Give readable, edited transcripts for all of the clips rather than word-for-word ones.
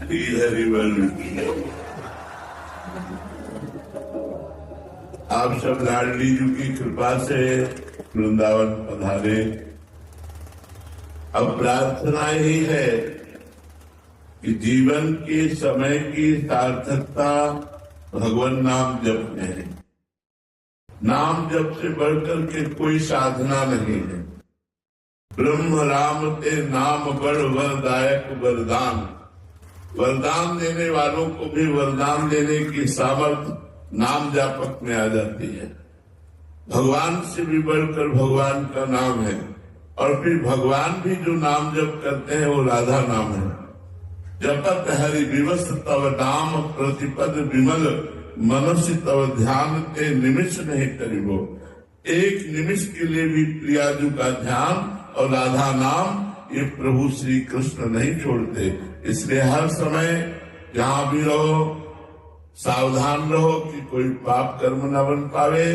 श्री हरिवल। आप सब लाडली जी की कृपा से वृंदावन पधारे। अब प्रार्थना ही है कि जीवन के समय की सार्थकता भगवान नाम जप में है। नाम जप से बढ़कर के कोई साधना नहीं है। ब्रह्म राम ते नाम बड़ वरदायक वरदान। वरदान देने वालों को भी वरदान देने की सामर्थ्य नाम जापक में आ जाती है। भगवान से भी बढ़कर भगवान का नाम है। और फिर भगवान भी जो नाम जप करते हैं वो राधा नाम है। जपत हरि विवश तव नाम प्रतिपद विमल मनुष्य तव ध्यान ते निमिष नहीं करिबो। एक निमिष के लिए भी प्रियाजू का ध्यान और राधा नाम ये प्रभु श्री कृष्ण नहीं छोड़ते। इसलिए हर समय जहाँ भी रहो सावधान रहो कि कोई पाप कर्म न बन पावे,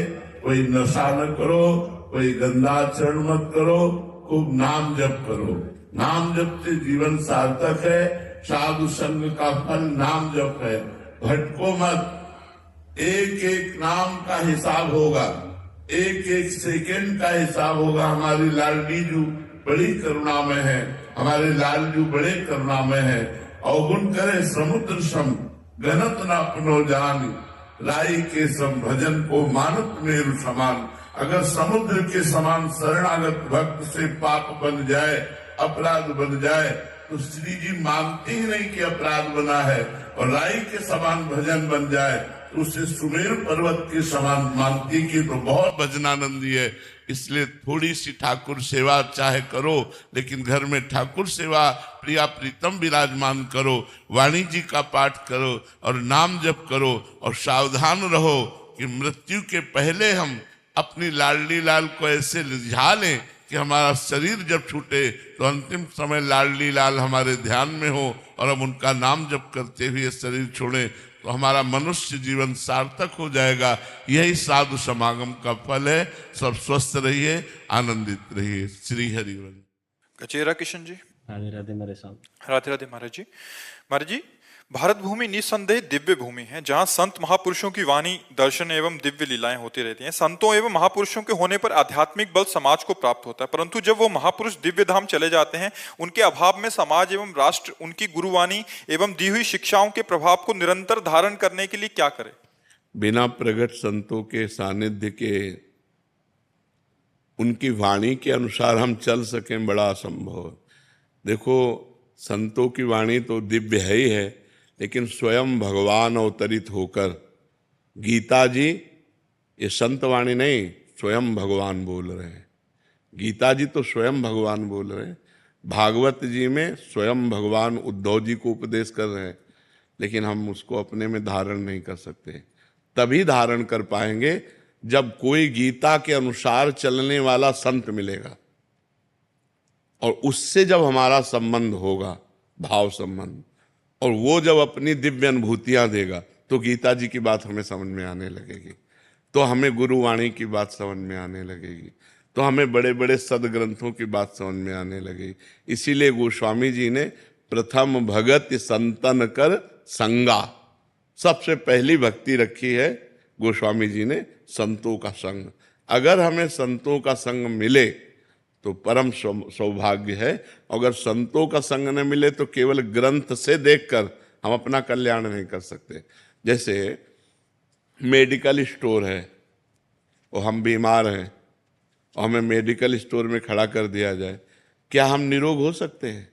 कोई नशा न करो, कोई गंदा आचरण मत करो, खूब नाम जप करो। नाम जप से जीवन सार्थक है। साधु संग का फल नाम जप है। भटको मत। एक एक नाम का हिसाब होगा, एक एक सेकंड का हिसाब होगा। हमारी लाडली जू बड़ी करुणामय है, हमारे लाल जू बड़े करुणामय है। अवगुण करे समुद्र सम गणत न अपनो जान। राई के सम भजन को मानत मेरु समान। अगर समुद्र के समान शरणागत भक्त से पाप बन जाए, अपराध बन जाए, तो श्री जी मानते ही नहीं कि अपराध बना है। और राई के समान भजन बन जाए तो उसे सुमेर पर्वत के समान मानती की तो बहुत भजनानंदी है। इसलिए थोड़ी सी ठाकुर सेवा चाहे करो, लेकिन घर में ठाकुर सेवा प्रिया प्रीतम विराजमान करो। वाणी जी का पाठ करो और नाम जप करो। और सावधान रहो कि मृत्यु के पहले हम अपनी लाडली लाल को ऐसे रिझा लें कि हमारा शरीर जब छूटे तो अंतिम समय लाडली लाल हमारे ध्यान में हो और हम उनका नाम जप करते हुए शरीर छोड़ें तो हमारा मनुष्य जीवन सार्थक हो जाएगा। यही साधु समागम का फल है। सब स्वस्थ रहिए, आनंदित रहिए। श्री हरिवंश। गजेरा किशन जी। राधे राधे मेरे साहब। राधे राधे महाराज जी। महाराज जी, भारत भूमि निस्संदेह दिव्य भूमि है, जहां संत महापुरुषों की वाणी, दर्शन एवं दिव्य लीलाएं होती रहती हैं। संतों एवं महापुरुषों के होने पर आध्यात्मिक बल समाज को प्राप्त होता है, परंतु जब वो महापुरुष दिव्य धाम चले जाते हैं, उनके अभाव में समाज एवं राष्ट्र उनकी गुरुवाणी एवं दी हुई शिक्षाओं के प्रभाव को निरंतर धारण करने के लिए क्या करे? बिना प्रगट संतों के सानिध्य के, उनकी वाणी के अनुसार हम चल सकें बड़ा असंभव है। देखो, संतों की वाणी तो दिव्य है ही है, लेकिन स्वयं भगवान अवतरित होकर, गीता जी ये संत वाणी नहीं, स्वयं भगवान बोल रहे हैं। गीता जी तो स्वयं भगवान बोल रहे हैं। भागवत जी में स्वयं भगवान उद्धव जी को उपदेश कर रहे हैं, लेकिन हम उसको अपने में धारण नहीं कर सकते। तभी धारण कर पाएंगे जब कोई गीता के अनुसार चलने वाला संत मिलेगा और उससे जब हमारा संबंध होगा, भाव संबंध, और वो जब अपनी दिव्य अनुभूतियां देगा तो गीता जी की बात हमें समझ में आने लगेगी, तो हमें गुरुवाणी की बात समझ में आने लगेगी, तो हमें बड़े बड़े सदग्रंथों की बात समझ में आने लगेगी। इसीलिए गोस्वामी जी ने प्रथम भगत संतन कर संगा, सबसे पहली भक्ति रखी है गोस्वामी जी ने, संतों का संग। अगर हमें संतों का संग मिले तो परम सौभाग्य है। अगर संतों का संग न मिले तो केवल ग्रंथ से देखकर हम अपना कल्याण नहीं कर सकते। जैसे मेडिकल स्टोर है और हम बीमार हैं और हमें मेडिकल स्टोर में खड़ा कर दिया जाए, क्या हम निरोग हो सकते हैं?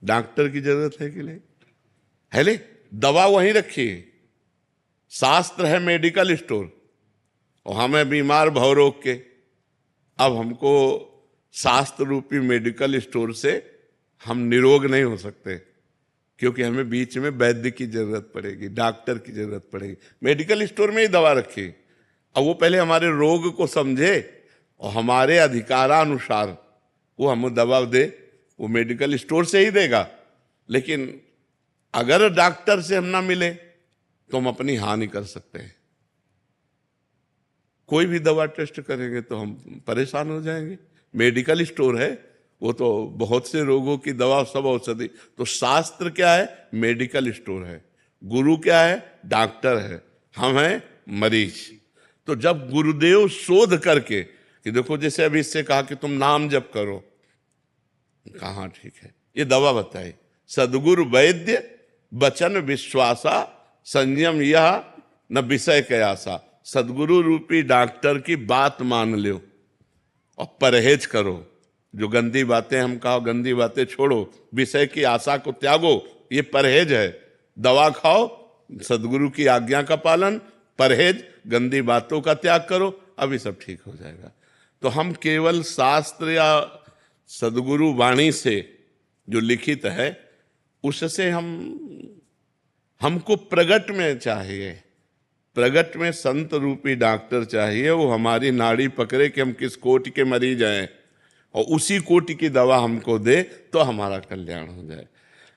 डॉक्टर की जरूरत है कि नहीं? है ले, दवा वहीं रखिए। शास्त्र है मेडिकल स्टोर और हमें बीमार भवरोग के। अब हमको शास्त्र रूपी मेडिकल स्टोर से हम निरोग नहीं हो सकते, क्योंकि हमें बीच में वैद्य की जरूरत पड़ेगी, डॉक्टर की जरूरत पड़ेगी। मेडिकल स्टोर में ही दवा रखी। अब वो पहले हमारे रोग को समझे और हमारे अधिकारानुसार वो हमें दवा दे, वो मेडिकल स्टोर से ही देगा। लेकिन अगर डॉक्टर से हम ना मिले तो हम अपनी हानि कर सकते हैं। कोई भी दवा टेस्ट करेंगे तो हम परेशान हो जाएंगे। मेडिकल स्टोर है वो तो बहुत से रोगों की दवा, सब औषधि। तो शास्त्र क्या है? मेडिकल स्टोर है। गुरु क्या है? डॉक्टर है। हम हैं मरीज। तो जब गुरुदेव शोध करके कि देखो, जैसे अभी इससे कहा कि तुम नाम जप करो, कहा ठीक है, ये दवा बताई, सदगुरु वैद्य वचन विश्वासा संयम यह न विषय कयासा। सदगुरु रूपी डॉक्टर की बात मान लो और परहेज करो। जो गंदी बातें हम कहो, गंदी बातें छोड़ो, विषय की आशा को त्यागो, ये परहेज है। दवा खाओ, सदगुरु की आज्ञा का पालन, परहेज, गंदी बातों का त्याग करो, अभी सब ठीक हो जाएगा। तो हम केवल शास्त्र या सदगुरु वाणी से जो लिखित है उससे हमको प्रगट में चाहिए, प्रगट में संत रूपी डॉक्टर चाहिए। वो हमारी नाड़ी पकड़े कि हम किस कोटि के मरीज हैं और उसी कोटि की दवा हमको दे तो हमारा कल्याण हो जाए।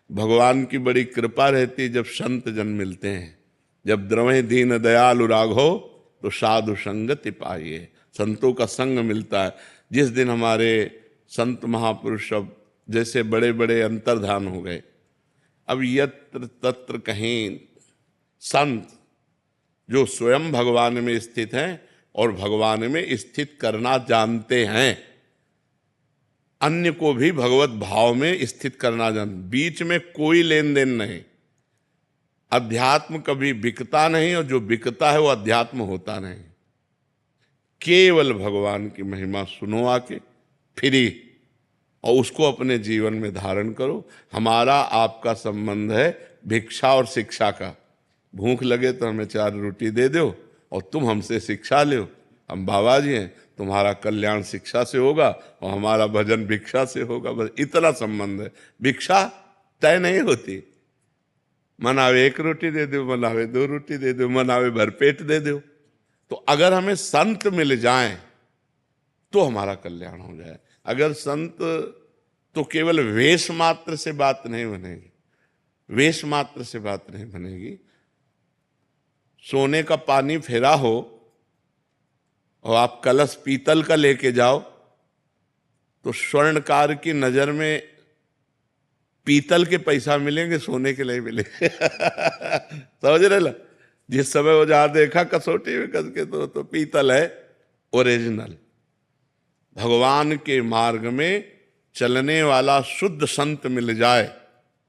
भगवान की बड़ी कृपा रहती जब संत जन मिलते हैं। जब द्रवे दीन दयालु राघो तो साधु संगति पाइए। संतों का संग मिलता है। जिस दिन हमारे संत महापुरुष सब जैसे बड़े बड़े अंतर्धान हो गए, अब यत्र तत्र कहीं संत जो स्वयं भगवान में स्थित हैं और भगवान में स्थित करना जानते हैं, अन्य को भी भगवत भाव में स्थित करना जानते, बीच में कोई लेन देन नहीं। अध्यात्म कभी बिकता नहीं और जो बिकता है वो अध्यात्म होता नहीं। केवल भगवान की महिमा सुनो आके फ्री और उसको अपने जीवन में धारण करो। हमारा आपका संबंध है भिक्षा और शिक्षा का। भूख लगे तो हमें 4 रोटी दे दो और तुम हमसे शिक्षा लो। हम बाबा जी हैं, तुम्हारा कल्याण शिक्षा से होगा और हमारा भजन भिक्षा से होगा। बस इतना संबंध है। भिक्षा तय नहीं होती। मन आवे 1 रोटी दे दो, मन आवे 2 रोटी दे दो, मन आवे भरपेट दे दो। तो अगर हमें संत मिल जाएं तो हमारा कल्याण हो जाए। अगर संत तो केवल वेश मात्र से बात नहीं बनेगी, वेश मात्र से बात नहीं बनेगी। सोने का पानी फेरा हो और आप कलश पीतल का लेके जाओ तो स्वर्णकार की नजर में पीतल के पैसा मिलेंगे, सोने के नहीं मिलेंगे। समझ रहे ला? जिस समय वो जहां देखा कसौटी में कस के तो पीतल है ओरिजिनल। भगवान के मार्ग में चलने वाला शुद्ध संत मिल जाए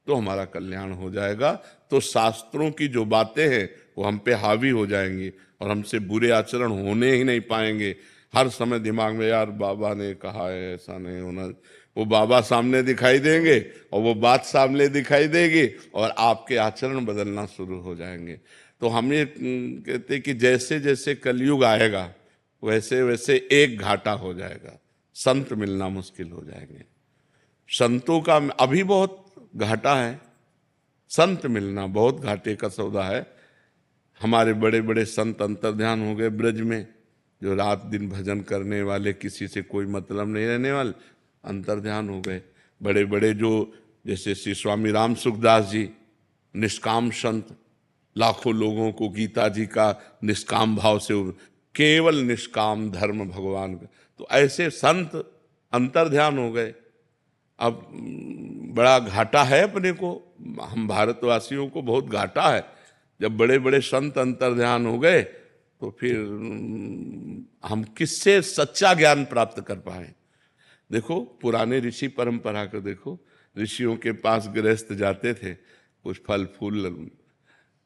तो हमारा कल्याण हो जाएगा। तो शास्त्रों की जो बातें हैं वो हम पे हावी हो जाएंगी और हमसे बुरे आचरण होने ही नहीं पाएंगे। हर समय दिमाग में यार बाबा ने कहा है, ऐसा नहीं होना। वो बाबा सामने दिखाई देंगे और वो बात सामने दिखाई देगी और आपके आचरण बदलना शुरू हो जाएंगे। तो हम ये कहते कि जैसे जैसे कलयुग आएगा वैसे वैसे एक घाटा हो जाएगा, संत मिलना मुश्किल हो जाएंगे। संतों का अभी बहुत घाटा है, संत मिलना बहुत घाटे का सौदा है। हमारे बड़े बड़े संत अंतर्ध्यान हो गए ब्रज में, जो रात दिन भजन करने वाले, किसी से कोई मतलब नहीं रहने वाले, अंतर्ध्यान हो गए। बड़े बड़े जो जैसे श्री स्वामी राम सुखदास जी, निष्काम संत, लाखों लोगों को गीता जी का निष्काम भाव से, केवल निष्काम धर्म भगवान का। तो ऐसे संत अंतर्ध्यान हो गए। अब बड़ा घाटा है अपने को, हम भारतवासियों को बहुत घाटा है। जब बड़े बड़े संत अंतर्ध्यान हो गए तो फिर हम किससे सच्चा ज्ञान प्राप्त कर पाए? देखो पुराने ऋषि परंपरा को देखो, ऋषियों के पास गृहस्थ जाते थे, कुछ फल फूल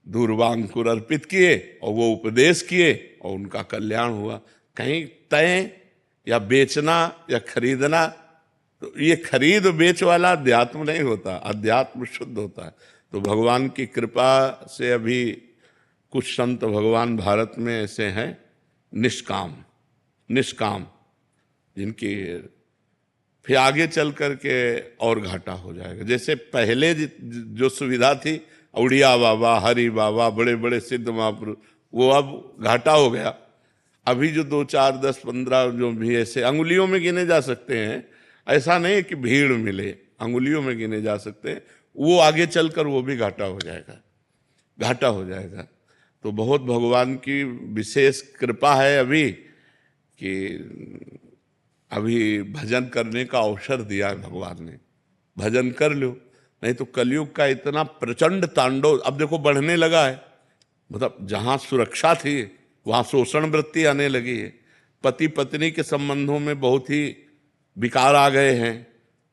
दूर्वांकुर अर्पित किए और वो उपदेश किए और उनका कल्याण हुआ। कहीं तय या बेचना या खरीदना, तो ये खरीद बेच वाला अध्यात्म नहीं होता, अध्यात्म शुद्ध होता है। तो भगवान की कृपा से अभी कुछ संत भगवान भारत में ऐसे हैं निष्काम, निष्काम, जिनकी फिर आगे चल करके और घाटा हो जाएगा। जैसे पहले जो सुविधा थी, उड़िया बाबा, हरि बाबा, बड़े बड़े सिद्ध महापुरुष, वो अब घाटा हो गया। अभी जो 2, 4, 10, 15 जो भी ऐसे अंगुलियों में गिने जा सकते हैं, ऐसा नहीं कि भीड़ मिले, अंगुलियों में गिने जा सकते हैं, वो आगे चलकर वो भी घाटा हो जाएगा, घाटा हो जाएगा। तो बहुत भगवान की विशेष कृपा है अभी कि अभी भजन करने का अवसर दिया है भगवान ने, भजन कर लो, नहीं तो कलयुग का इतना प्रचंड तांडव अब देखो बढ़ने लगा है। मतलब जहां सुरक्षा थी वहां शोषण वृत्ति आने लगी है, पति पत्नी के संबंधों में बहुत ही विकार आ गए हैं,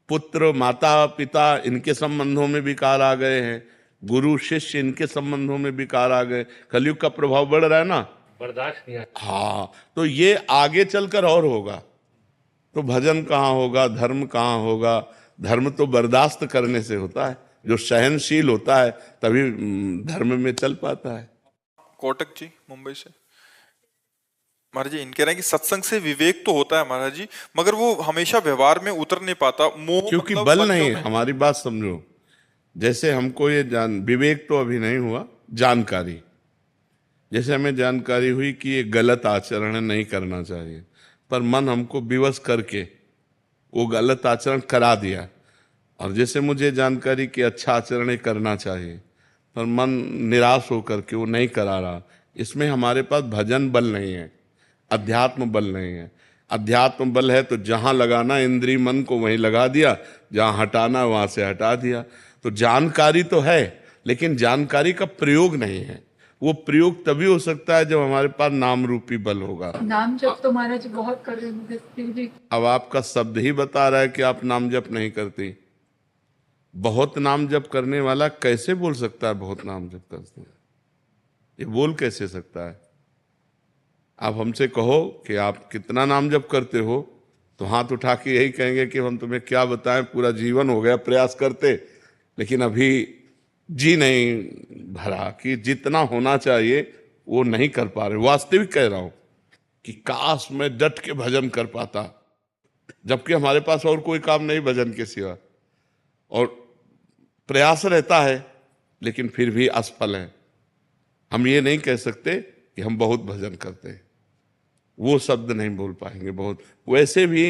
पुत्र माता पिता इनके संबंधों में विकार आ गए हैं, गुरु शिष्य इनके संबंधों में विकार आ गए। कलयुग का प्रभाव बढ़ रहा है ना, बर्दाश्त नहीं आता। हाँ, तो ये आगे चलकर और होगा। तो भजन कहाँ होगा, धर्म कहाँ होगा? धर्म तो बर्दाश्त करने से होता है, जो सहनशील होता है तभी धर्म में चल पाता है। कोटक जी मुंबई से। महाराज जी, इनके रहे हैं कि सत्संग से विवेक तो होता है महाराज जी, मगर वो हमेशा व्यवहार में उतर नहीं पाता, मोह क्योंकि मतलब बल बच्चों नहीं, में। हमारी बात समझो। जैसे हमको ये विवेक तो अभी नहीं हुआ, जानकारी, जैसे हमें जानकारी हुई कि ये गलत आचरण नहीं करना चाहिए, पर मन हमको विवश करके वो गलत आचरण करा दिया। और जैसे मुझे जानकारी कि अच्छा आचरण करना चाहिए, पर मन निराश होकर के वो नहीं करा रहा, इसमें हमारे पास भजन बल नहीं है, अध्यात्म बल नहीं है। अध्यात्म बल है तो जहां लगाना इंद्रिय मन को वहीं लगा दिया, जहां हटाना वहां से हटा दिया। तो जानकारी तो है, लेकिन जानकारी का प्रयोग नहीं है। वो प्रयोग तभी हो सकता है जब हमारे पास नाम रूपी बल होगा। नाम जप तो महाराज बहुत कर रहे हैं। अब आपका शब्द ही बता रहा है कि आप नाम जप नहीं करती। बहुत नाम जप करने वाला कैसे बोल सकता है बहुत नाम जप करते हैं? ये बोल कैसे सकता है? आप हमसे कहो कि आप कितना नाम जप करते हो, तो हाथ उठा के यही कहेंगे कि हम तुम्हें क्या बताएं, पूरा जीवन हो गया प्रयास करते, लेकिन अभी जी नहीं भरा कि जितना होना चाहिए वो नहीं कर पा रहे। वास्तविक कह रहा हूं कि काश मैं डट के भजन कर पाता, जबकि हमारे पास और कोई काम नहीं भजन के सिवा, और प्रयास रहता है लेकिन फिर भी असफल है। हम ये नहीं कह सकते कि हम बहुत भजन करते हैं, वो शब्द नहीं बोल पाएंगे बहुत। वैसे भी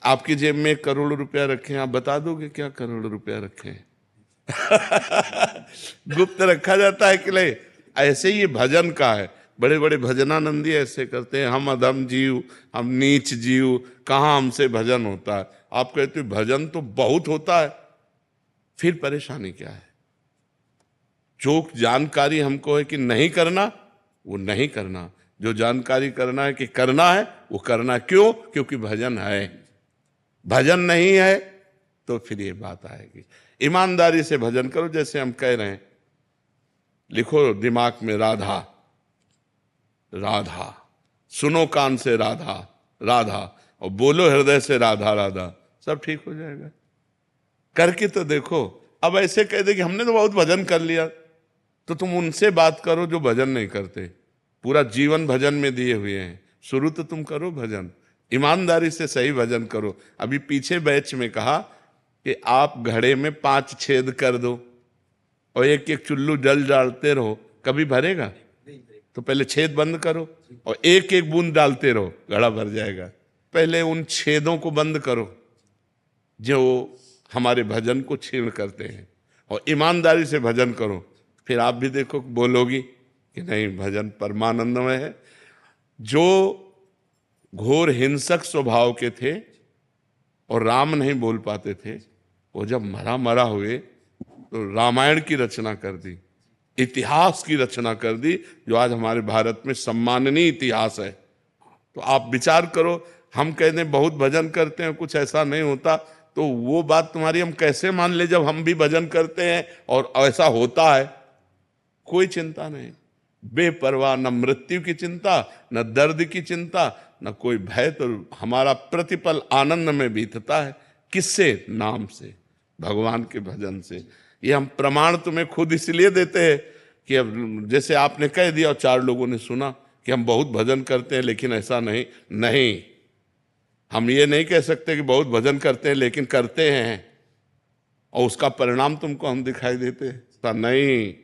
आपकी जेब में 1 करोड़ रुपया रखे हैं, आप बता दोगे क्या करोड़ रुपया रखे हैं? गुप्त रखा जाता है कि नहीं? ऐसे ही ये भजन का है। बड़े बड़े भजनानंदी ऐसे करते हैं, हम अधम जीव, हम नीच जीव, कहाँ हमसे भजन होता है। आप कहते हो भजन तो बहुत होता है, फिर परेशानी क्या है? जो जानकारी हमको है कि नहीं करना, वो नहीं करना। जो जानकारी करना है कि करना है, वो करना। क्यों? क्योंकि भजन है। भजन नहीं है तो फिर ये बात आएगी। ईमानदारी से भजन करो, जैसे हम कह रहे हैं, लिखो दिमाग में राधा राधा, सुनो कान से राधा राधा, और बोलो हृदय से राधा राधा, सब ठीक हो जाएगा। करके तो देखो। अब ऐसे कह दे कि हमने तो बहुत भजन कर लिया, तो तुम उनसे बात करो जो भजन नहीं करते, पूरा जीवन भजन में दिए हुए हैं। शुरू तो तुम करो भजन, ईमानदारी से सही भजन करो। अभी पीछे बैच में कहा कि आप घड़े में 5 छेद कर दो और एक एक चुल्लू जल डालते रहो, कभी भरेगा? तो पहले छेद बंद करो और एक एक बूंद डालते रहो, घड़ा भर जाएगा। पहले उन छेदों को बंद करो जो हमारे भजन को छीण करते हैं, और ईमानदारी से भजन करो। फिर आप भी देखो, बोलोगी कि नहीं भजन परमानंदमय है। जो घोर हिंसक स्वभाव के थे और राम नहीं बोल पाते थे, वो जब मरा हुए तो रामायण की रचना कर दी, इतिहास की रचना कर दी, जो आज हमारे भारत में सम्माननीय इतिहास है। तो आप विचार करो, हम कहते हैं बहुत भजन करते हैं, कुछ ऐसा नहीं होता, तो वो बात तुम्हारी हम कैसे मान ले जब हम भी भजन करते हैं और ऐसा होता है? कोई चिंता नहीं, बेपरवाह, न मृत्यु की चिंता, न दर्द की चिंता, न कोई भय। तो हमारा प्रतिपल आनंद में बीतता है। किससे? नाम से, भगवान के भजन से। ये हम प्रमाण तुम्हें खुद इसलिए देते हैं कि अब जैसे आपने कह दिया और 4 लोगों ने सुना कि हम बहुत भजन करते हैं, लेकिन ऐसा नहीं। हम ये नहीं कह सकते कि बहुत भजन करते हैं लेकिन करते हैं और उसका परिणाम तुमको हम दिखाई देते हैं। नहीं,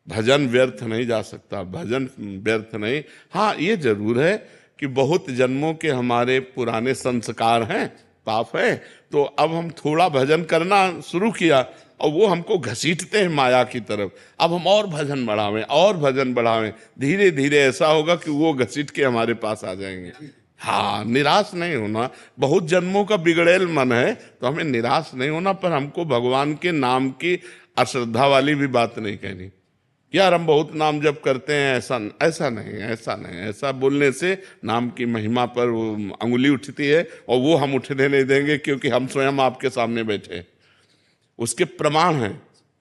भजन व्यर्थ नहीं जा सकता, भजन व्यर्थ नहीं। हाँ, ये जरूर है कि बहुत जन्मों के हमारे पुराने संस्कार हैं, पाप है, तो अब हम थोड़ा भजन करना शुरू किया और वो हमको घसीटते हैं माया की तरफ। अब हम और भजन बढ़ावें और भजन बढ़ावें, धीरे धीरे ऐसा होगा कि वो घसीट के हमारे पास आ जाएंगे। हाँ, निराश नहीं होना। बहुत जन्मों का बिगड़ेल मन है तो हमें निराश नहीं होना, पर हमको भगवान के नाम की अश्रद्धा वाली भी बात नहीं कहनी। यार हम बहुत नाम जप करते हैं, ऐसा ऐसा नहीं, ऐसा नहीं, ऐसा बोलने से नाम की महिमा पर वो अंगुली उठती है, और वो हम उठने नहीं देंगे क्योंकि हम स्वयं आपके सामने बैठे हैं। उसके प्रमाण हैं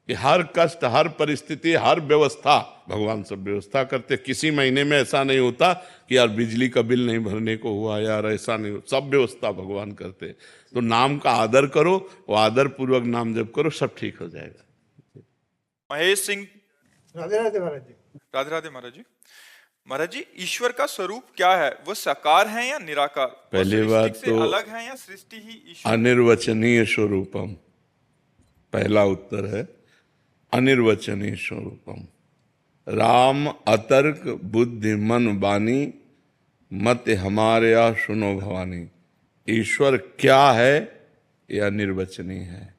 कि हर कष्ट, हर परिस्थिति, हर व्यवस्था भगवान सब व्यवस्था करते। किसी महीने में ऐसा नहीं होता कि यार बिजली का बिल नहीं भरने को हुआ, यार ऐसा नहीं, सब व्यवस्था भगवान करते। तो नाम का आदर करो, वो आदर पूर्वक नाम जप करो, सब ठीक हो जाएगा। महेश सिंह। राधे राधे महाराज जी। राधे राधे महाराज जी। महाराज जी, ईश्वर का स्वरूप क्या है? वो साकार है या निराकार? वो पहली सृष्टि बात से तो अलग है या सृष्टि ही ईश्वर? अनिर्वचनीय स्वरूपम, पहला उत्तर है अनिर्वचनीय स्वरूपम। राम अतर्क बुद्धि मन वाणी, मत हमारे या सुनो भवानी। ईश्वर क्या है यह अनिर्वचनीय है,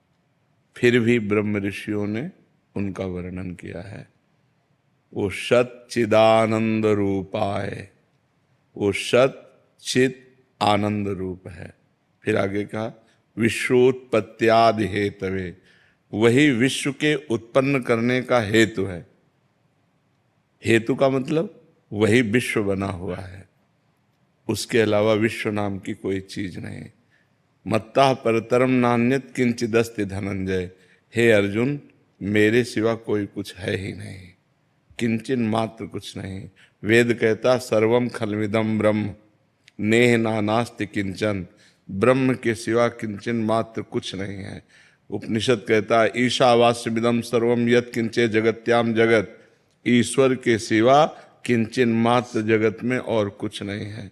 फिर भी ब्रह्म ऋषियों ने उनका वर्णन किया है। वो सच्चिदानंद रूपा है, वो सच्चित आनंद रूप है। फिर आगे कहा विश्वोत्पत्त्यादि हेतवे, वही विश्व के उत्पन्न करने का हेतु है। हेतु का मतलब वही विश्व बना हुआ है, उसके अलावा विश्व नाम की कोई चीज नहीं। मत्ता परतरम नान्यत किंचिदस्ति धनंजय, हे अर्जुन मेरे सिवा कोई कुछ है ही नहीं, किंचन मात्र कुछ नहीं। वेद कहता सर्वम खलविदम ब्रह्म, नेह नानास्ति किंचन, ब्रह्म के सिवा किंचन मात्र कुछ नहीं है। उपनिषद कहता ईशावास्यमिदम सर्वम यत् किंचे जगत्याम जगत, ईश्वर के सिवा किंचन मात्र जगत में और कुछ नहीं है।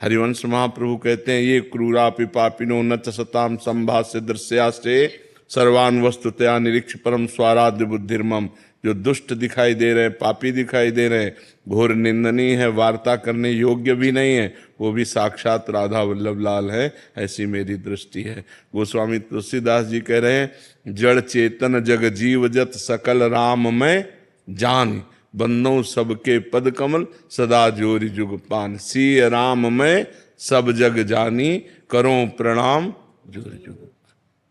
हरिवंश महाप्रभु कहते हैं ये क्रूरापि पापिनो न च सताम संभाष्य दृश्यास्ते, सर्वान वस्तुतया निरीक्ष परम स्वाराध्य बुद्धिर्मम। जो दुष्ट दिखाई दे रहे हैं, पापी दिखाई दे रहे हैं, घोर निंदनीय है, वार्ता करने योग्य भी नहीं है, वो भी साक्षात राधा वल्लभ लाल है, ऐसी मेरी दृष्टि है। गोस्वामी तुलसीदास जी कह रहे हैं जड़ चेतन जग जीव जत सकल राम में जान, बंदो सबके पद कमल सदा जोरी जुग पान। सी राम में सब जग जानी, करो प्रणाम जोरी जुग।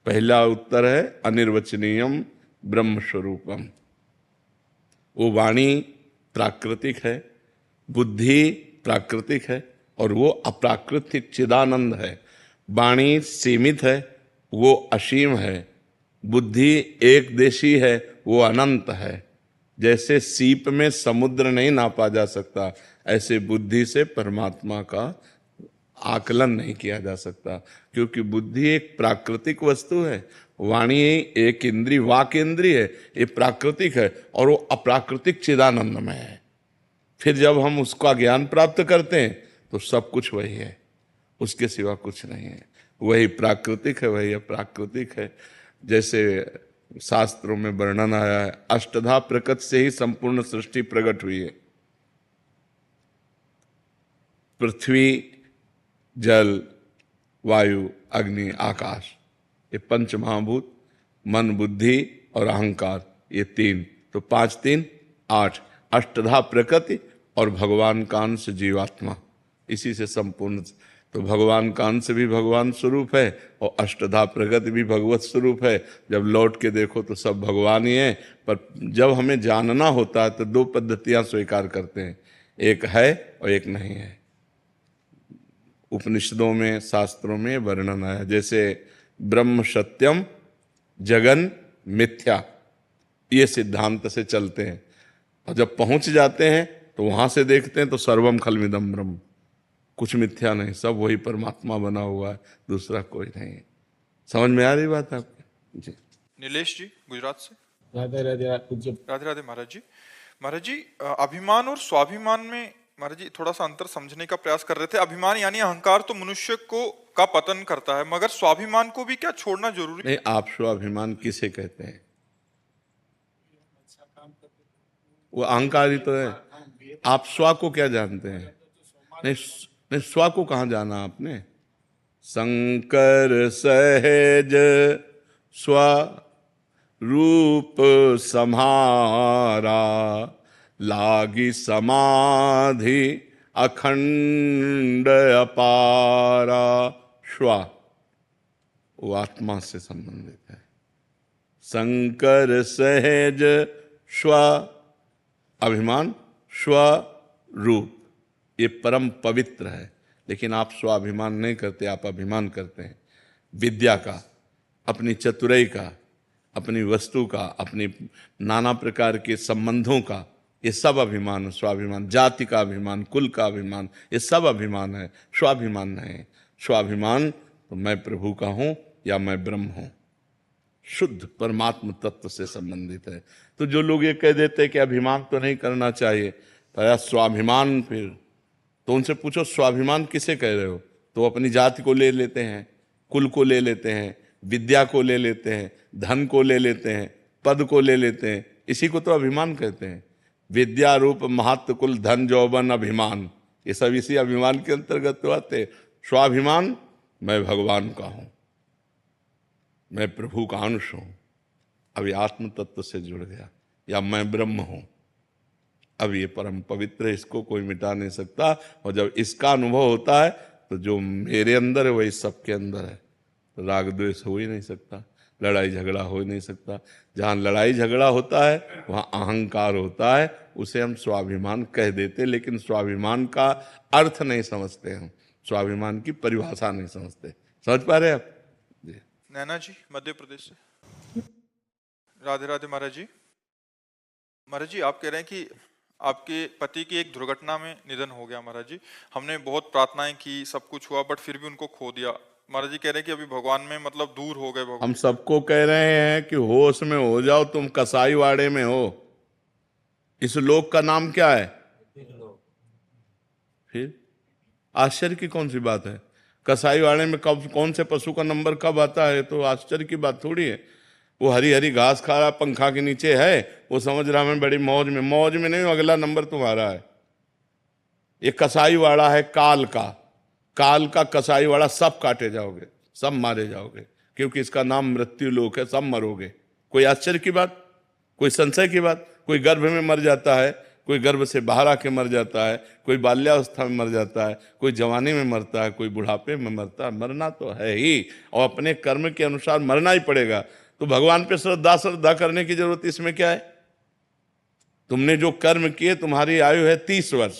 पहला उत्तर है अनिर्वचनीयम ब्रह्म स्वरूपम। वो वाणी प्राकृतिक है, बुद्धि प्राकृतिक है, और वो अप्राकृतिक चिदानंद है। वाणी सीमित है, वो असीम है। बुद्धि एक देशी है, वो अनंत है। जैसे सीप में समुद्र नहीं नापा जा सकता, ऐसे बुद्धि से परमात्मा का आकलन नहीं किया जा सकता, क्योंकि बुद्धि एक प्राकृतिक वस्तु है। वाणी एक इंद्री, वाक इंद्री है, ये प्राकृतिक है, और वो अप्राकृतिक चिदानंदमय है। फिर जब हम उसका ज्ञान प्राप्त करते हैं तो सब कुछ वही है, उसके सिवा कुछ नहीं है। वही प्राकृतिक है, वही अप्राकृतिक है। जैसे शास्त्रों में वर्णन आया है अष्टधा प्रकृत से ही संपूर्ण सृष्टि प्रकट हुई है। पृथ्वी, जल, वायु, अग्नि, आकाश, ये पंच महाभूत, मन, बुद्धि और अहंकार, ये तीन, तो 5 3 8, अष्टधा प्रकृति और भगवान का अंश जीवात्मा, इसी से संपूर्ण। तो भगवान का अंश भी भगवान स्वरूप है और अष्टधा प्रकृति भी भगवत स्वरूप है। जब लौट के देखो तो सब भगवान ही है, पर जब हमें जानना होता है तो 2 पद्धतियां स्वीकार करते हैं, एक है और एक नहीं है। उपनिषदों में, शास्त्रों में वर्णन आया, जैसे ब्रह्म सत्यम जगन मिथ्या, ये सिद्धांत से चलते हैं, और जब पहुंच जाते हैं तो वहां से देखते हैं तो सर्वम खलमिदम ब्रह्म, कुछ मिथ्या नहीं, सब वही परमात्मा बना हुआ है, दूसरा कोई नहीं। समझ में आ रही बात आपकी जी? नीलेश जी गुजरात से। राधे राधे राधे राधे महाराज जी। महाराज जी, अभिमान और स्वाभिमान में महाराज जी थोड़ा सा अंतर समझने का प्रयास कर रहे थे। अभिमान यानी अहंकार तो मनुष्य को का पतन करता है, मगर स्वाभिमान को भी क्या छोड़ना जरूरी नहीं, आप स्वाभिमान किसे कहते हैं? वो अहंकार ही तो है। आप स्व को क्या जानते हैं? नहीं, स्व को कहाँ जाना आपने? शंकर सहज स्व रूप सम्हारा, लागी समाधि अखंड अपारा श्वा, वो आत्मा से संबंधित है। शंकर सहज श्व, अभिमान स्वरूप, ये परम पवित्र है। लेकिन आप स्वाभिमान नहीं करते, आप अभिमान करते हैं विद्या का, अपनी चतुराई का, अपनी वस्तु का, अपनी नाना प्रकार के संबंधों का, ये सब अभिमान, स्वाभिमान, जाति का अभिमान, कुल का अभिमान, ये सब अभिमान है, स्वाभिमान नहीं। स्वाभिमान तो मैं प्रभु का हूं या मैं ब्रह्म हूं, शुद्ध परमात्म तत्व से संबंधित है। तो जो लोग ये कह देते हैं कि अभिमान तो नहीं करना चाहिए, पर स्वाभिमान, फिर तो उनसे पूछो स्वाभिमान किसे कह रहे हो? तो अपनी जाति को ले लेते हैं, कुल को ले लेते हैं, विद्या को ले लेते हैं, धन को ले लेते हैं, पद को ले लेते हैं, इसी को तो अभिमान कहते हैं। विद्या रूप महत्व कुल धन जौवन अभिमान, ये सब इसी अभिमान के अंतर्गत तो आते। स्वाभिमान, मैं भगवान का हूं, मैं प्रभु का अंश हूं, अब ये आत्म तत्व से जुड़ गया, या मैं ब्रह्म हूं, अब ये परम पवित्र है, इसको कोई मिटा नहीं सकता। और जब इसका अनुभव होता है तो जो मेरे अंदर है वही सबके अंदर है, तो राग द्वेष हो ही नहीं सकता, लड़ाई झगड़ा हो ही नहीं सकता। जहाँ लड़ाई झगड़ा होता है वहाँ अहंकार होता है, उसे हम स्वाभिमान कह देते, लेकिन स्वाभिमान का अर्थ नहीं समझते, हम स्वाभिमान की परिभाषा नहीं समझते। समझ पा रहे आप जी? नैना जी मध्य प्रदेश से। राधे राधे महाराज जी। महाराज जी, आप कह रहे हैं कि आपके पति की एक दुर्घटना में निधन हो गया। महाराज जी, हमने बहुत प्रार्थनाएं की, सब कुछ हुआ, बट फिर भी उनको खो दिया। महाराज जी कह रहे हैं कि अभी भगवान में मतलब दूर हो गए भगवान। हम सबको कह रहे हैं कि होश में हो जाओ, तुम कसाई वाड़े में हो। इस लोक का नाम क्या है? फिर आश्चर्य की कौन सी बात है? कसाई वाड़े में कब, कौन से पशु का नंबर कब आता है, तो आश्चर्य की बात थोड़ी है। वो हरी हरी घास खा रहा, पंखा के नीचे है, वो समझ रहा मैं बड़ी मौज में। मौज में नहीं, अगला नंबर तुम्हारा है। ये कसाई वाड़ा है काल का, काल का कसाई वाड़ा, सब काटे जाओगे, सब मारे जाओगे, क्योंकि इसका नाम मृत्यु लोक है, सब मरोगे। कोई आश्चर्य की बात, कोई संशय की बात? कोई गर्भ में मर जाता है, कोई गर्भ से बाहर आके मर जाता है, कोई बाल्यावस्था में मर जाता है, कोई जवानी में मरता है, कोई बुढ़ापे में मरता है। मरना तो है ही, और अपने कर्म के अनुसार मरना ही पड़ेगा। तो भगवान पे श्रद्धा करने की जरूरत इसमें क्या है? तुमने जो कर्म किए, तुम्हारी आयु है 30 वर्ष,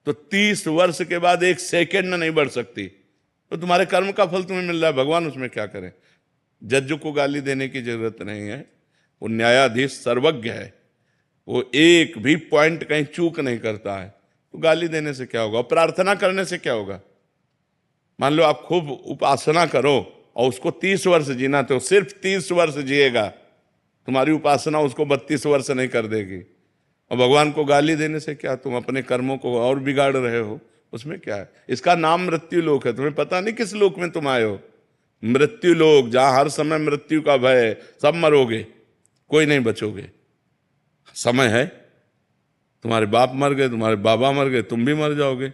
तो 30 वर्ष के बाद 1 सेकेंड नहीं बढ़ सकती, तो तुम्हारे कर्म का फल तुम्हें मिल रहा है। भगवान उसमें क्या करें? जज को गाली देने की जरूरत नहीं है, वो न्यायाधीश सर्वज्ञ है, वो एक भी पॉइंट कहीं चूक नहीं करता है। तो गाली देने से क्या होगा, प्रार्थना करने से क्या होगा? मान लो आप खूब उपासना करो और उसको 30 वर्ष जीना, तो सिर्फ 30 वर्ष जिएगा, तुम्हारी उपासना उसको 32 वर्ष नहीं कर देगी। और भगवान को गाली देने से क्या, तुम अपने कर्मों को और बिगाड़ रहे हो, उसमें क्या है? इसका नाम मृत्यु लोक है। तुम्हें पता नहीं किस लोक में तुम आए हो। मृत्यु लोक, जहां हर समय मृत्यु का भय है, सब मरोगे, कोई नहीं बचोगे। समय है, तुम्हारे बाप मर गए, तुम्हारे बाबा मर गए, तुम भी मर जाओगे,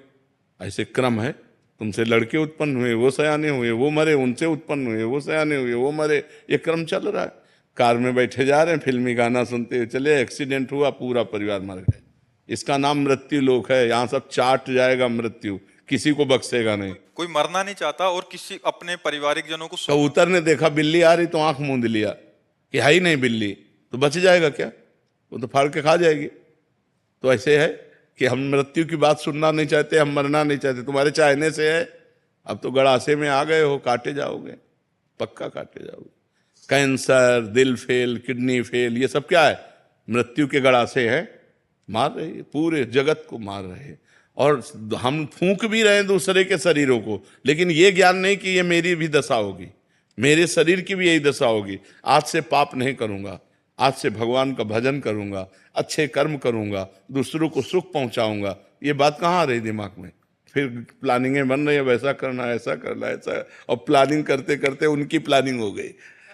ऐसे क्रम है। तुमसे लड़के उत्पन्न हुए, वो सयाने हुए, वो मरे, उनसे उत्पन्न हुए, वो सयाने हुए, वो मरे, ये क्रम चल रहा है। कार में बैठे जा रहे हैं, फिल्मी गाना सुनते हुए चले, एक्सीडेंट हुआ, पूरा परिवार मर गए। इसका नाम मृत्यु लोक है। यहाँ सब चाट जाएगा मृत्यु, किसी को बख्शेगा नहीं। कोई मरना नहीं चाहता और किसी अपने पारिवारिक जनों को कबूतर ने देखा बिल्ली आ रही तो आंख मूंद लिया कि है ही नहीं बिल्ली, तो बच जाएगा क्या? वो तो फाड़ के खा जाएगी। तो ऐसे है कि हम मृत्यु की बात सुनना नहीं चाहते, हम मरना नहीं चाहते। तुम्हारे चाहने से है, अब तो गड़ासे में आ गए हो, काटे जाओगे, पक्का काटे जाओगे। कैंसर, दिल फेल, किडनी फेल, ये सब क्या है? मृत्यु के गड़ासे हैं, मार रहे हैं, पूरे जगत को मार रहे हैं। और हम फूंक भी रहे हैं दूसरे के शरीरों को, लेकिन ये ज्ञान नहीं कि ये मेरी भी दशा होगी, मेरे शरीर की भी यही दशा होगी। आज से पाप नहीं करूंगा, आज से भगवान का भजन करूंगा, अच्छे कर्म करूंगा, दूसरों को सुख पहुंचाऊंगा। ये बात कहाँ आ रही दिमाग में? फिर प्लानिंगें बन रही है, वैसा करना, ऐसा करना, ऐसा, और प्लानिंग करते करते उनकी प्लानिंग हो गई,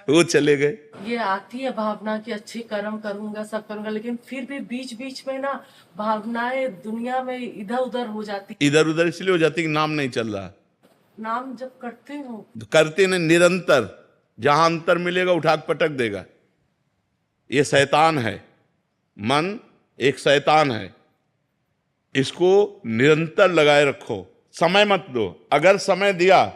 वो चले गए। ये आती है भावना कि अच्छे कर्म करूंगा, सब करूंगा, लेकिन फिर भी बीच बीच में ना भावनाएं दुनिया में इधर उधर हो जाती। इधर उधर इसलिए हो जाती कि नाम नहीं चल रहा। नाम जब करते हो, करते नहीं, निरंतर, जहां अंतर मिलेगा उठा के पटक देगा। ये शैतान है, मन एक शैतान है, इसको निरंतर लगाए रखो, समय मत दो। अगर समय दिया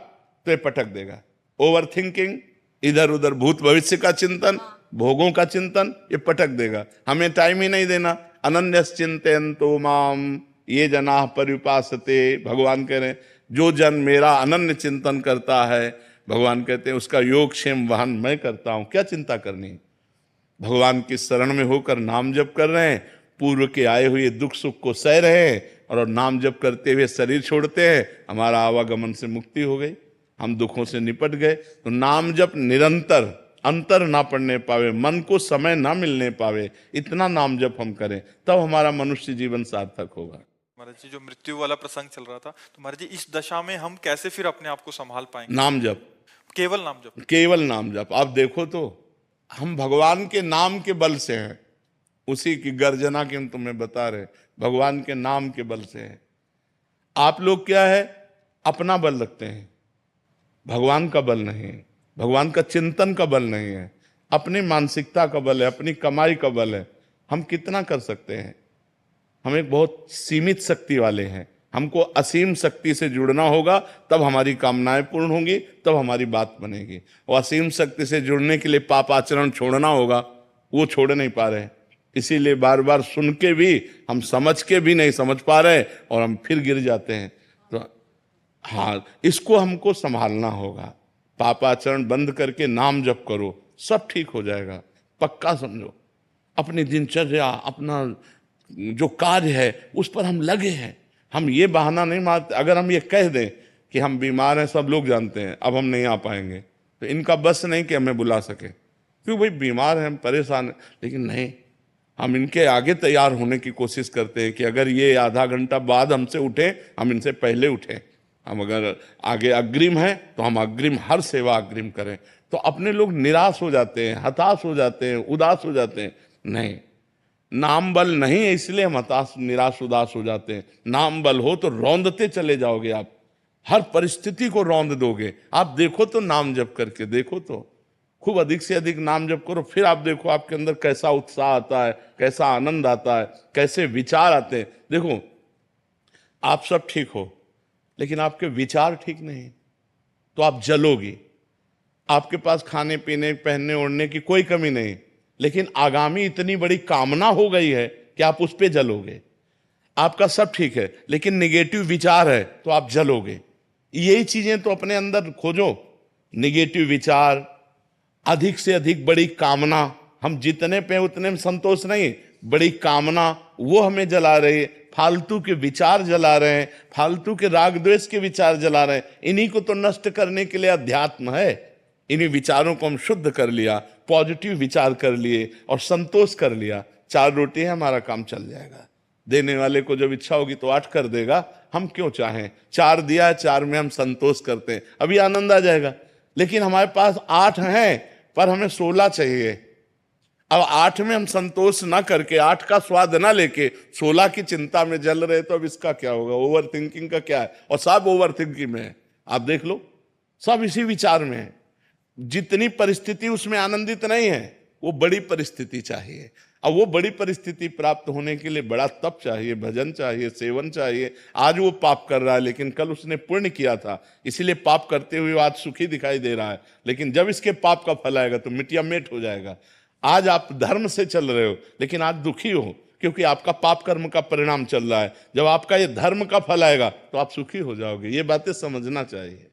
तो ये पटक देगा। ओवर थिंकिंग, इधर उधर भूत भविष्य का चिंतन, भोगों का चिंतन, ये पटक देगा। हमें टाइम ही नहीं देना। अनन्यस चिंतयन्तो माम ये जना पर्युपासते, भगवान कह रहे हैं जो जन मेरा अनन्य चिंतन करता है, भगवान कहते हैं उसका योगक्षेम वहन मैं करता हूं। क्या चिंता करनी? भगवान की शरण में होकर नाम जप कर रहे हैं, पूर्व के आए हुए दुख सुख को सह रहे हैं और नाम जप करते हुए शरीर छोड़ते हैं, हमारा आवागमन से मुक्ति हो गई, हम दुखों से निपट गए। तो नाम जप निरंतर, अंतर ना पड़ने पावे, मन को समय ना मिलने पावे, इतना नाम जप हम करें, तब हमारा मनुष्य जीवन सार्थक होगा। महाराज जी, जो मृत्यु वाला प्रसंग चल रहा था, तो महाराज जी इस दशा में हम कैसे फिर अपने आप को संभाल पाएंगे? नाम जप, केवल नाम जप, केवल नाम जप। आप देखो तो हम भगवान के नाम के बल से हैं, उसी की गर्जना की हम तुम्हें बता रहे, भगवान के नाम के बल से है। आप लोग क्या है, अपना बल रखते हैं, भगवान का बल नहीं है, भगवान का चिंतन का बल नहीं है, अपनी मानसिकता का बल है, अपनी कमाई का बल है। हम कितना कर सकते हैं? हम एक बहुत सीमित शक्ति वाले हैं। हमको असीम शक्ति से जुड़ना होगा, तब हमारी कामनाएं पूर्ण होंगी, तब हमारी बात बनेगी। और असीम शक्ति से जुड़ने के लिए पाप आचरण छोड़ना होगा, वो छोड़ नहीं पा रहे हैं। इसीलिए बार बार सुन के भी हम समझ के भी नहीं समझ पा रहे और हम फिर गिर जाते हैं। तो हाँ, इसको हमको संभालना होगा। पापाचरण बंद करके नाम जप करो, सब ठीक हो जाएगा, पक्का समझो। अपनी दिनचर्या, अपना जो कार्य है उस पर हम लगे हैं। हम ये बहाना नहीं मारते। अगर हम ये कह दें कि हम बीमार हैं, सब लोग जानते हैं, अब हम नहीं आ पाएंगे, तो इनका बस नहीं कि हमें बुला सके, क्यों भाई बीमार हैं, हम परेशान हैं। लेकिन नहीं, हम इनके आगे तैयार होने की कोशिश करते हैं कि अगर ये आधा घंटा बाद हमसे उठे, हम इनसे पहले उठें। हम अगर आगे अग्रिम हैं तो हम अग्रिम, हर सेवा अग्रिम करें। तो अपने लोग निराश हो जाते हैं, हताश हो जाते हैं, उदास हो जाते हैं। नहीं, नाम बल नहीं है इसलिए हम हताश, निराश, उदास हो जाते हैं। नाम बल हो तो रौंदते चले जाओगे, आप हर परिस्थिति को रौंद दोगे। आप देखो तो, नाम जप करके देखो तो, खूब अधिक से अधिक नाम जप करो, फिर आप देखो आपके अंदर कैसा उत्साह आता है, कैसा आनंद आता है, कैसे विचार आते हैं। देखो, आप सब ठीक हो लेकिन आपके विचार ठीक नहीं तो आप जलोगे। आपके पास खाने पीने, पहनने ओढ़ने की कोई कमी नहीं, लेकिन आगामी इतनी बड़ी कामना हो गई है कि आप उस पे जलोगे। आपका सब ठीक है लेकिन निगेटिव विचार है तो आप जलोगे। यही चीजें तो अपने अंदर खोजो। निगेटिव विचार, अधिक से अधिक बड़ी कामना, हम जितने पे उतने में संतोष नहीं, बड़ी कामना वो हमें जला रही है। फालतू के विचार जला रहे हैं, फालतू के राग द्वेष के विचार जला रहे हैं। इन्हीं को तो नष्ट करने के लिए अध्यात्म है। इन्हीं विचारों को हम शुद्ध कर लिया, पॉजिटिव विचार कर लिए और संतोष कर लिया, 4 रोटी है, हमारा काम चल जाएगा। देने वाले को जब इच्छा होगी तो 8 कर देगा। हम क्यों चाहें? 4 दिया है, 4 में हम संतोष करते हैं, अभी आनंद आ जाएगा। लेकिन हमारे पास 8 हैं पर हमें 16 चाहिए। अब 8 में हम संतोष ना करके, 8 का स्वाद ना लेके 16 की चिंता में जल रहे, तो अब इसका क्या होगा? ओवर थिंकिंग का क्या है? और सब ओवर थिंकिंग में है। आप देख लो, सब इसी विचार में है। जितनी परिस्थिति उसमें आनंदित नहीं है, वो बड़ी परिस्थिति चाहिए। अब वो बड़ी परिस्थिति प्राप्त होने के लिए बड़ा तप चाहिए, भजन चाहिए, सेवन चाहिए। आज वो पाप कर रहा है लेकिन कल उसने पुण्य किया था, इसीलिए पाप करते हुए आज सुखी दिखाई दे रहा है। लेकिन जब इसके पाप का फल आएगा तो मिटिया मेट हो जाएगा। आज आप धर्म से चल रहे हो लेकिन आज दुखी हो, क्योंकि आपका पाप कर्म का परिणाम चल रहा है। जब आपका ये धर्म का फल आएगा तो आप सुखी हो जाओगे। ये बातें समझना चाहिए।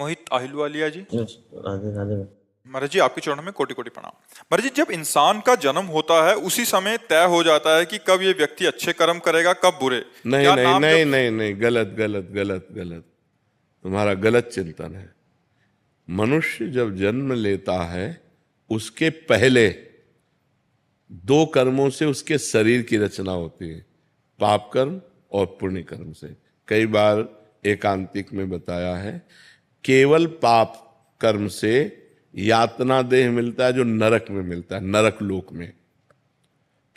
मोहित अहिलवालिया जी, राधे राधे। महाराज जी आपके चरणों में कोटि कोटि प्रणाम। महाराज जी, जब इंसान का जन्म होता है उसी समय तय हो जाता है कि कब ये व्यक्ति अच्छे कर्म करेगा, कब बुरे। नहीं क्या नहीं नाम नहीं जप- नहीं नहीं, गलत गलत गलत गलत, तुम्हारा गलत चिंतन है। मनुष्य जब जन्म लेता है उसके पहले 2 कर्मों से उसके शरीर की रचना होती है, पाप कर्म और पुण्य कर्म से। कई बार एकांतिक में बताया है, केवल पाप कर्म से यातना देह मिलता है जो नरक में मिलता है, नरक लोक में।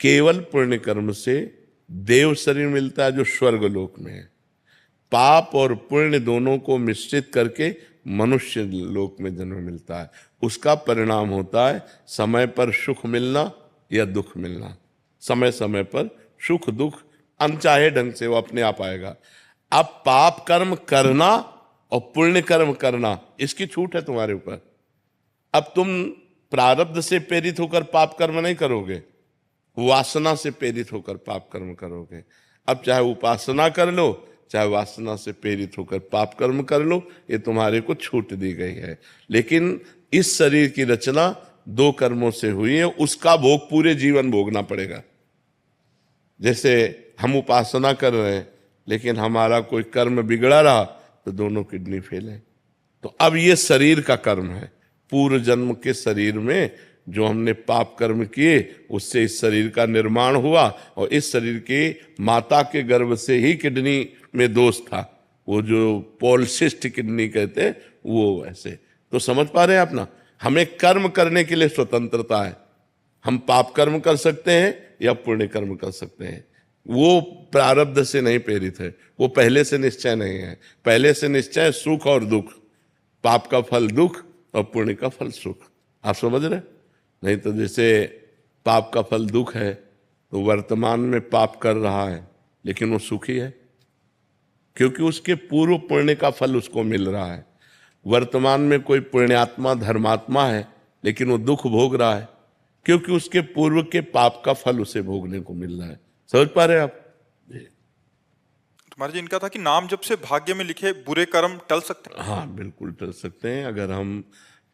केवल पुण्य कर्म से देव शरीर मिलता है जो स्वर्ग लोक में है। पाप और पुण्य दोनों को मिश्रित करके मनुष्य लोक में जन्म मिलता है। उसका परिणाम होता है समय पर सुख मिलना या दुख मिलना। समय समय पर सुख दुख अनचाहे ढंग से वो अपने आप आएगा। अब पाप कर्म करना और पुण्य कर्म करना, इसकी छूट है तुम्हारे ऊपर। अब तुम प्रारब्ध से प्रेरित होकर पाप कर्म नहीं करोगे, वासना से प्रेरित होकर पाप कर्म करोगे। अब चाहे उपासना कर लो, चाहे वासना से प्रेरित होकर पाप कर्म कर लो, ये तुम्हारे को छूट दी गई है। लेकिन इस शरीर की रचना 2 कर्मों से हुई है, उसका भोग पूरे जीवन भोगना पड़ेगा। जैसे हम उपासना कर रहे हैं, लेकिन हमारा कोई कर्म बिगड़ा रहा तो दोनों किडनी फेल है। तो अब ये शरीर का कर्म है। पूर्व जन्म के शरीर में जो हमने पाप कर्म किए, उससे इस शरीर का निर्माण हुआ, और इस शरीर के माता के गर्भ से ही किडनी में दोष था, वो जो पॉलिसिस्ट किडनी कहते हैं वो ऐसे। तो समझ पा रहे हैं आप ना, हमें कर्म करने के लिए स्वतंत्रता है। हम पाप कर्म कर सकते हैं या पुण्य कर्म कर सकते हैं, वो प्रारब्ध से नहीं प्रेरित है, वो पहले से निश्चय नहीं है। पहले से निश्चय सुख और दुख, पाप का फल दुख और पुण्य का फल सुख। आप समझ रहे? नहीं तो जैसे पाप का फल दुख है, तो वर्तमान में पाप कर रहा है लेकिन वो सुखी है, क्योंकि उसके पूर्व पुण्य का फल उसको मिल रहा है। वर्तमान में कोई पुण्यात्मा धर्मात्मा है लेकिन वो दुख भोग रहा है, क्योंकि उसके पूर्व के पाप का फल उसे भोगने को मिल रहा है। समझ पा रहे हैं आप? महाराज जी, इनका था कि नाम जप से भाग्य में लिखे बुरे कर्म टल सकते हैं। हाँ, बिल्कुल टल सकते हैं। अगर हम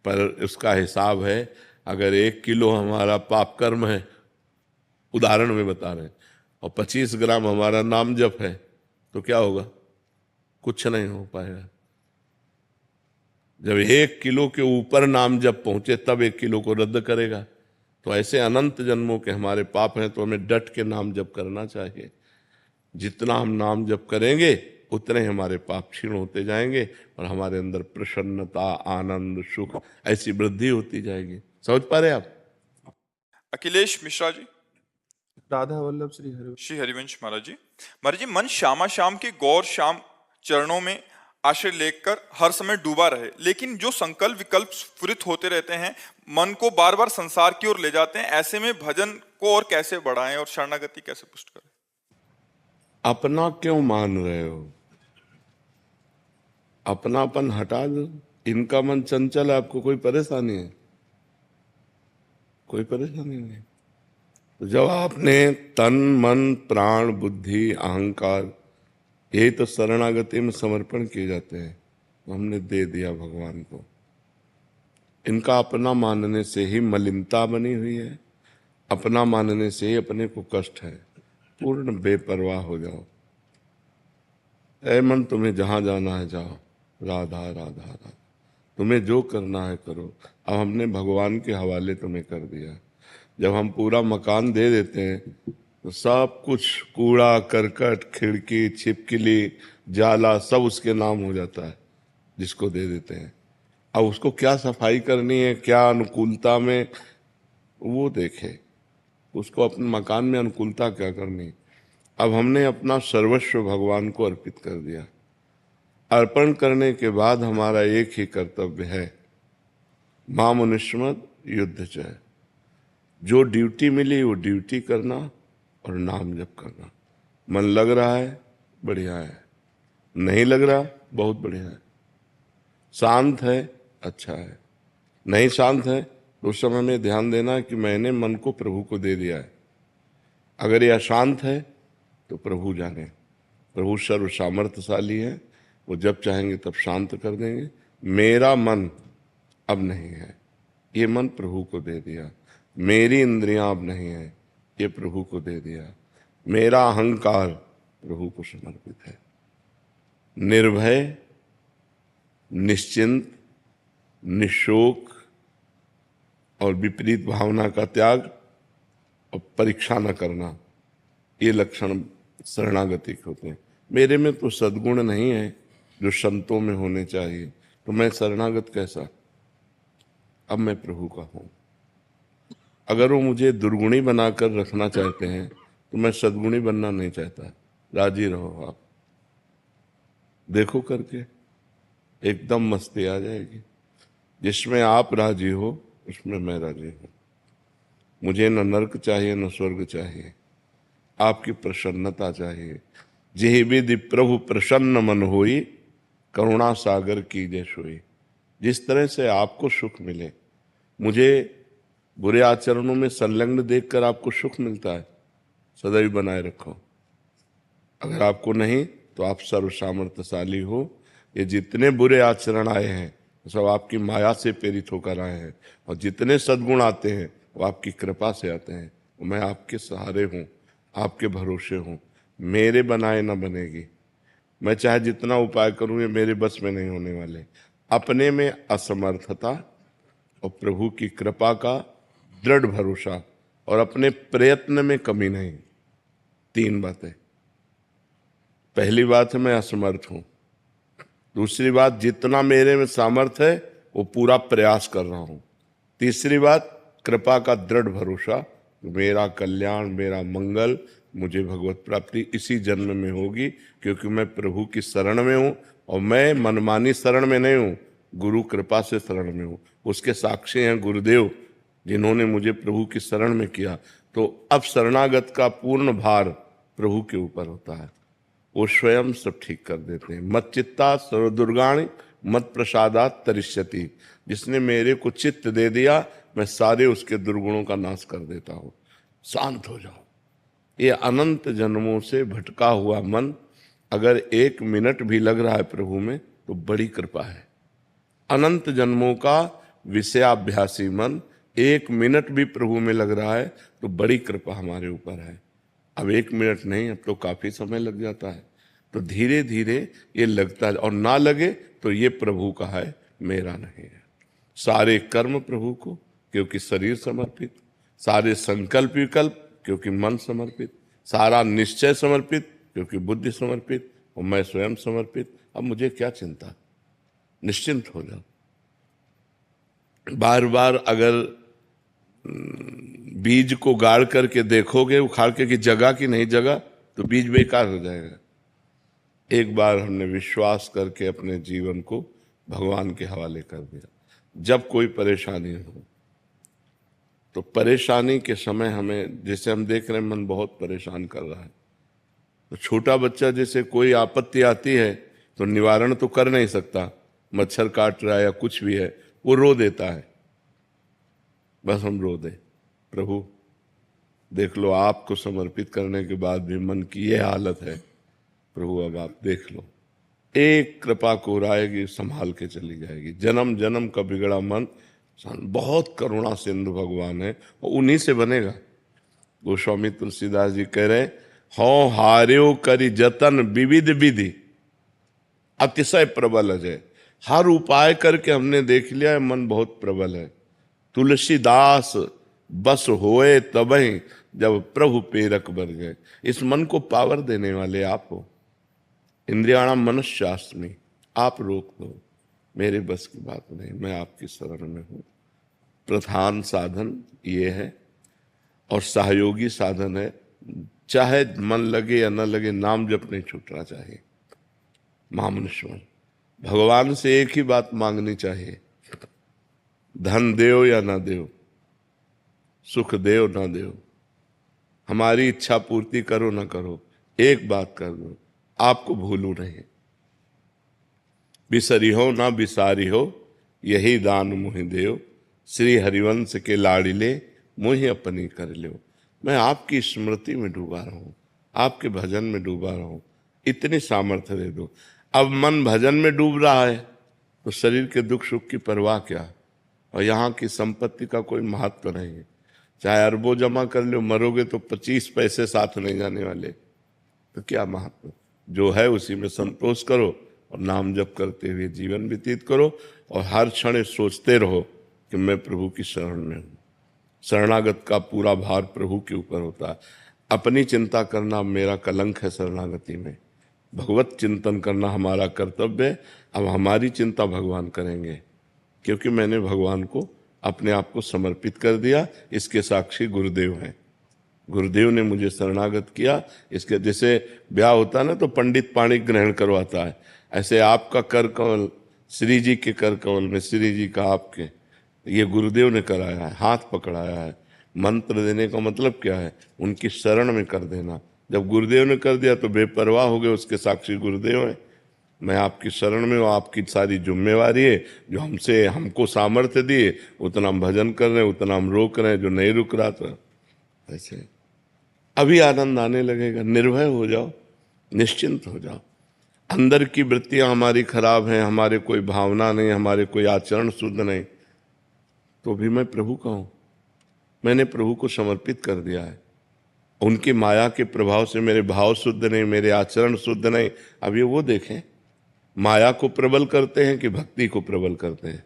पर उसका हिसाब है, अगर 1 किलो हमारा पाप कर्म है, उदाहरण में बता रहे हैं, और 25 ग्राम हमारा नाम जप है, तो क्या होगा? कुछ नहीं हो पाएगा। जब 1 किलो के ऊपर नाम जप पहुंचे तब 1 किलो को रद्द करेगा। तो ऐसे अनंत जन्मों के हमारे पाप हैं, तो हमें डट के नाम जप करना चाहिए। जितना हम नाम जप करेंगे उतने ही हमारे पाप क्षीण होते जाएंगे और हमारे अंदर प्रसन्नता, आनंद, सुख ऐसी वृद्धि होती जाएगी। समझ पा रहे आप? अखिलेश मिश्रा जी। राधा वल्लभ श्री हरिवंश महाराज जी। महाराज जी, मन श्यामा श्याम के गौर श्याम चरणों में आश्रय लेकर हर समय डूबा रहे, लेकिन जो संकल्प विकल्प स्फुरित होते रहते हैं मन को बार बार संसार की ओर ले जाते हैं। ऐसे में भजन को और कैसे बढ़ाएं और शरणागति कैसे पुष्ट करें? अपना क्यों मान रहे हो? अपनापन हटा दो। इनका मन चंचल है, आपको कोई परेशानी है? कोई परेशानी नहीं। तो जब आपने तन, मन, प्राण, बुद्धि, अहंकार, यही तो शरणागति में समर्पण किए जाते हैं, तो हमने दे दिया भगवान को। इनका अपना मानने से ही मलिनता बनी हुई है, अपना मानने से ही अपने को कष्ट है। पूर्ण बेपरवाह हो जाओ। ऐ मन, तुम्हें जहां जाना है जाओ, राधा राधा राधा, तुम्हें जो करना है करो। अब हमने भगवान के हवाले तुम्हें कर दिया। जब हम पूरा मकान दे देते हैं तो सब कुछ, कूड़ा करकट, खिड़की, छिपकली, जाला, सब उसके नाम हो जाता है जिसको दे देते हैं। अब उसको क्या सफाई करनी है, क्या अनुकूलता में, वो देखे। उसको अपने मकान में अनुकूलता क्या करनी। अब हमने अपना सर्वस्व भगवान को अर्पित कर दिया। अर्पण करने के बाद हमारा एक ही कर्तव्य है, मामुनिष्मद युद्ध चय। जो ड्यूटी मिली वो ड्यूटी करना और नाम जप करना। मन लग रहा है, बढ़िया है। नहीं लग रहा, बहुत बढ़िया है। शांत है, अच्छा है। नहीं शांत है तो उस समय में ध्यान देना कि मैंने मन को प्रभु को दे दिया है। अगर यह अशांत है तो प्रभु जाने। प्रभु सर्व सामर्थ्यशाली है, वो जब चाहेंगे तब शांत कर देंगे। मेरा मन अब नहीं है, ये मन प्रभु को दे दिया। मेरी इंद्रियां अब नहीं है, ये प्रभु को दे दिया। मेरा अहंकार प्रभु को समर्पित है। निर्भय, निश्चिंत, निशोक और विपरीत भावना का त्याग और परीक्षा न करना, ये लक्षण शरणागति के होते हैं। मेरे में तो सद्गुण नहीं है जो संतों में होने चाहिए, तो मैं शरणागत कैसा? अब मैं प्रभु का हूं। अगर वो मुझे दुर्गुणी बनाकर रखना चाहते हैं तो मैं सद्गुणी बनना नहीं चाहता। राजी रहो आप, देखो करके एकदम मस्ती आ जाएगी। जिसमें आप राजी हो उसमें मैं राजी हूं। मुझे न नर्क चाहिए न स्वर्ग चाहिए, आपकी प्रसन्नता चाहिए। जेहि विधि प्रभु प्रसन्न मन होई, करुणा सागर कीजे सोई। जिस तरह से आपको सुख मिले, मुझे बुरे आचरणों में संलग्न देखकर आपको सुख मिलता है, सदैव बनाए रखो। अगर आपको नहीं तो आप सर्व सामर्थ्यशाली हो। ये जितने बुरे आचरण आए हैं सब आपकी माया से प्रेरित होकर आए हैं, और जितने सद्गुण आते हैं वो आपकी कृपा से आते हैं। मैं आपके सहारे हूँ, आपके भरोसे हूँ। मेरे बनाए न बनेगी, मैं चाहे जितना उपाय करूँ ये मेरे बस में नहीं होने वाले। अपने में असमर्थता और प्रभु की कृपा का दृढ़ भरोसा, और अपने प्रयत्न में कमी नहीं। तीन बातें। पहली बात है मैं असमर्थ हूं। दूसरी बात, जितना मेरे में सामर्थ्य है वो पूरा प्रयास कर रहा हूं। तीसरी बात, कृपा का दृढ़ भरोसा, मेरा कल्याण, मेरा मंगल, मुझे भगवत प्राप्ति इसी जन्म में होगी, क्योंकि मैं प्रभु की शरण में हूं। और मैं मनमानी शरण में नहीं हूं, गुरु कृपा से शरण में हूं। उसके साक्षी हैं गुरुदेव, जिन्होंने मुझे प्रभु की शरण में किया। तो अब शरणागत का पूर्ण भार प्रभु के ऊपर होता है, वो स्वयं सब ठीक कर देते हैं। मत चित्ता सर्वदुर्गाणि मत प्रसादात तरिष्यति। जिसने मेरे को चित्त दे दिया, मैं सारे उसके दुर्गुणों का नाश कर देता हूँ। शांत हो जाओ। ये अनंत जन्मों से भटका हुआ मन अगर 1 मिनट भी लग रहा है प्रभु में तो बड़ी कृपा है। अनंत जन्मों का विषयाभ्यासी मन 1 मिनट भी प्रभु में लग रहा है तो बड़ी कृपा हमारे ऊपर है। अब 1 मिनट नहीं, अब तो काफी समय लग जाता है। तो धीरे धीरे ये लगता है, और ना लगे तो ये प्रभु का है, मेरा नहीं है। सारे कर्म प्रभु को, क्योंकि शरीर समर्पित। सारे संकल्प विकल्प, क्योंकि मन समर्पित। सारा निश्चय समर्पित, क्योंकि बुद्धि समर्पित। और मैं स्वयं समर्पित। अब मुझे क्या चिंता, निश्चिंत हो जाओ। बार बार अगर बीज को गाड़ करके देखोगे उखाड़ के कि जगह की नहीं जगह, तो बीज बेकार हो जाएगा। एक बार हमने विश्वास करके अपने जीवन को भगवान के हवाले कर दिया। जब कोई परेशानी हो, तो परेशानी के समय हमें, जैसे हम देख रहे हैं मन बहुत परेशान कर रहा है, तो छोटा बच्चा जैसे कोई आपत्ति आती है तो निवारण तो कर नहीं सकता, मच्छर काट रहा है या कुछ भी है, वो रो देता है। बस हम रो दे, प्रभु देख लो, आपको समर्पित करने के बाद भी मन की ये हालत है, प्रभु अब आप देख लो। एक कृपा को राएगी, संभाल के चली जाएगी। जन्म जन्म का बिगड़ा मन, बहुत करुणा सिंधु भगवान है, और उन्हीं से बनेगा। गोस्वामी तुलसीदास जी कह रहे, हो हार्यो करी जतन विविध विधि, अतिशय प्रबल अजय। हर उपाय करके हमने देख लिया है, मन बहुत प्रबल है। तुलसीदास बस होए तबहि, जब प्रभु प्रेरक बर गए। इस मन को पावर देने वाले आप हो। इंद्रियाणाम मनश्चास्मि, आप रोक दो, मेरे बस की बात नहीं, मैं आपकी शरण में हूँ। प्रधान साधन ये है, और सहयोगी साधन है, चाहे मन लगे या न लगे, नाम जप नहीं छूटना चाहिए। महामनुष्य भगवान से एक ही बात मांगनी चाहिए, धन देव या ना देव, सुख देव ना देव, हमारी इच्छा पूर्ति करो ना करो, एक बात कर दो, आपको भूलू नहीं। बिसरी हो ना बिसारी हो, यही दान मुहि देव, श्री हरिवंश के लाड़िले मुहि अपनी कर लो। मैं आपकी स्मृति में डूबा रहा हूं, आपके भजन में डूबा रहा हूं, इतनी सामर्थ्य दे दो। अब मन भजन में डूब रहा है तो शरीर के दुख सुख की परवाह क्या, और यहाँ की संपत्ति का कोई महत्व नहीं है। चाहे अरबों जमा कर लो, मरोगे तो 25 पैसे साथ नहीं जाने वाले, तो क्या महत्व। जो है उसी में संतोष करो, और नाम जप करते हुए जीवन व्यतीत करो, और हर क्षण सोचते रहो कि मैं प्रभु की शरण में हूँ। शरणागत का पूरा भार प्रभु के ऊपर होता है। अपनी चिंता करना मेरा कलंक है शरणागति में, भगवत चिंतन करना हमारा कर्तव्य है। अब हमारी चिंता भगवान करेंगे, क्योंकि मैंने भगवान को अपने आप को समर्पित कर दिया। इसके साक्षी गुरुदेव हैं। गुरुदेव ने मुझे शरणागत किया। इसके जैसे ब्याह होता है ना तो पंडित पाणी ग्रहण करवाता है, ऐसे आपका कर कमल श्री जी के कर कमल में, श्री जी का आपके, ये गुरुदेव ने कराया है, हाथ पकड़ाया है। मंत्र देने का मतलब क्या है? उनकी शरण में कर देना। जब गुरुदेव ने कर दिया तो बेपरवाह हो गए, उसके साक्षी गुरुदेव हैं। मैं आपकी शरण में हूँ, आपकी सारी जिम्मेवारी है। जो हमको सामर्थ्य दिए उतना हम भजन कर रहे हैं, उतना हम रोक रहे हैं, जो नहीं रुक रहा था। ऐसे अभी आनंद आने लगेगा। निर्भय हो जाओ, निश्चिंत हो जाओ। अंदर की वृत्तियां हमारी खराब हैं, हमारे कोई भावना नहीं, हमारे कोई आचरण शुद्ध नहीं, तो भी मैं प्रभु का हूं। मैंने प्रभु को समर्पित कर दिया है। उनकी माया के प्रभाव से मेरे भाव शुद्ध नहीं, मेरे आचरण शुद्ध नहीं। अब ये वो देखें, माया को प्रबल करते हैं कि भक्ति को प्रबल करते हैं।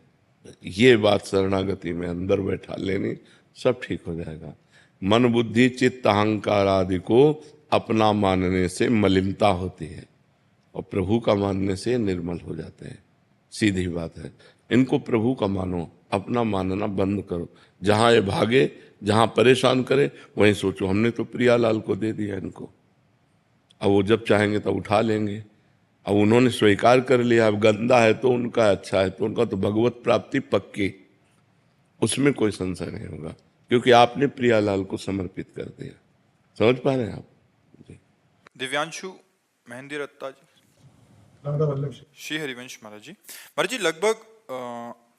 ये बात शरणागति में अंदर बैठा लेनी, सब ठीक हो जाएगा। मन बुद्धि चित्त अहंकार आदि को अपना मानने से मलिनता होती है और प्रभु का मानने से निर्मल हो जाते हैं। सीधी बात है। इनको प्रभु का मानो, अपना मानना बंद करो। जहां ये भागे, जहां परेशान करे, वहीं सोचो हमने तो प्रियालाल को दे दिया इनको, अब वो जब चाहेंगे तब उठा लेंगे। अब उन्होंने स्वीकार कर लिया, अब गंदा है तो उनका, अच्छा है तो उनका, तो भगवत प्राप्ति पक्की, उसमें कोई संशय नहीं होगा, क्योंकि आपने प्रियालाल को समर्पित कर दिया। समझ पा रहे हैं आप? दिव्यांशु मेहंदी रत्ता जी। राधा वल्लभ श्री हरिवंश महाराज जी। महाराज जी, लगभग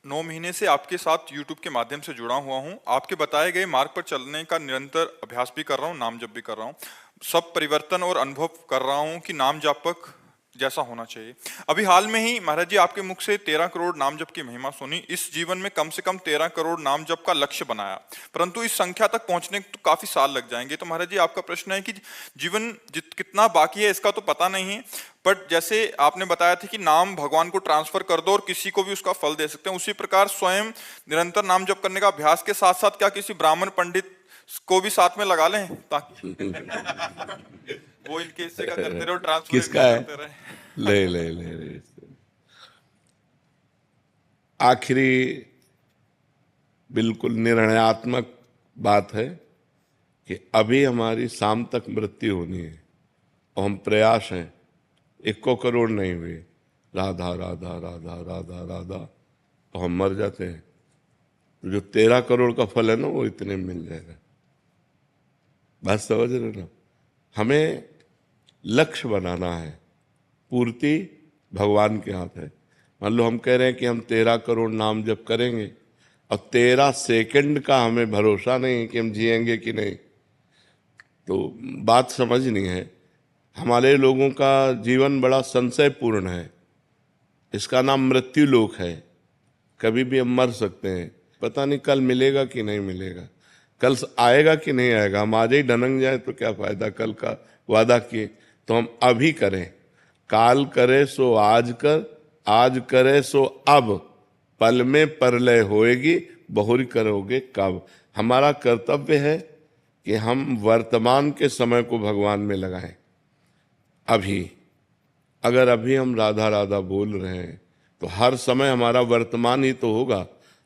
9 महीने से आपके साथ YouTube के माध्यम से जुड़ा हुआ हूँ। आपके बताए गए मार्ग पर चलने का निरंतर अभ्यास भी कर रहा हूँ, नाम जप भी कर रहा हूँ। सब परिवर्तन और अनुभव कर रहा हूँ कि नाम जापक जैसा होना चाहिए। अभी हाल में ही महाराज जी आपके मुख से 13 करोड़ नाम जप की महिमा सुनी। इस जीवन में कम से कम 13 करोड़ नाम जप का लक्ष्य बनाया, परंतु इस संख्या तक पहुंचने तो काफी साल लग जाएंगे। तो महाराज जी आपका प्रश्न है कि जीवन कितना बाकी है इसका तो पता नहीं है, बट जैसे आपने बताया था कि नाम भगवान को ट्रांसफर कर दो और किसी को भी उसका फल दे सकते हैं, उसी प्रकार स्वयं निरंतर नाम जप करने का अभ्यास के साथ साथ क्या किसी ब्राह्मण पंडित को भी साथ में लगा लें ताकि वो इनके हिस्से का करते रहे, ट्रांसफर किसका है? करते रहे। ले आखिरी बिल्कुल निर्णयात्मक बात है कि अभी हमारी शाम तक मृत्यु होनी है और हम प्रयास हैं, 1 करोड़ नहीं हुए, राधा राधा राधा राधा राधा, तो हम मर जाते हैं। तो जो 13 करोड़ का फल है ना, वो इतने में मिल जाएगा। बात समझ रहे ना? हमें लक्ष्य बनाना है, पूर्ति भगवान के हाथ है। मान लो हम कह रहे हैं कि हम 13 करोड़ नाम जप करेंगे और 13 सेकंड का हमें भरोसा नहीं कि हम जिएंगे कि नहीं, तो बात समझनी है। हमारे लोगों का जीवन बड़ा संशयपूर्ण है, इसका नाम मृत्यु लोक है। कभी भी हम मर सकते हैं, पता नहीं कल मिलेगा कि नहीं मिलेगा, कल आएगा कि नहीं आएगा। हम आज ही ढनक जाए तो क्या फायदा, कल का वादा किए। तो हम अभी करें, काल करे सो आज कर, आज करे सो अब, पल में परलय होएगी, बहुरी करोगे कब। हमारा कर्तव्य है कि हम वर्तमान के समय को भगवान में लगाएं। अभी अगर अभी हम राधा राधा बोल रहे हैं तो हर समय हमारा वर्तमान ही तो होगा।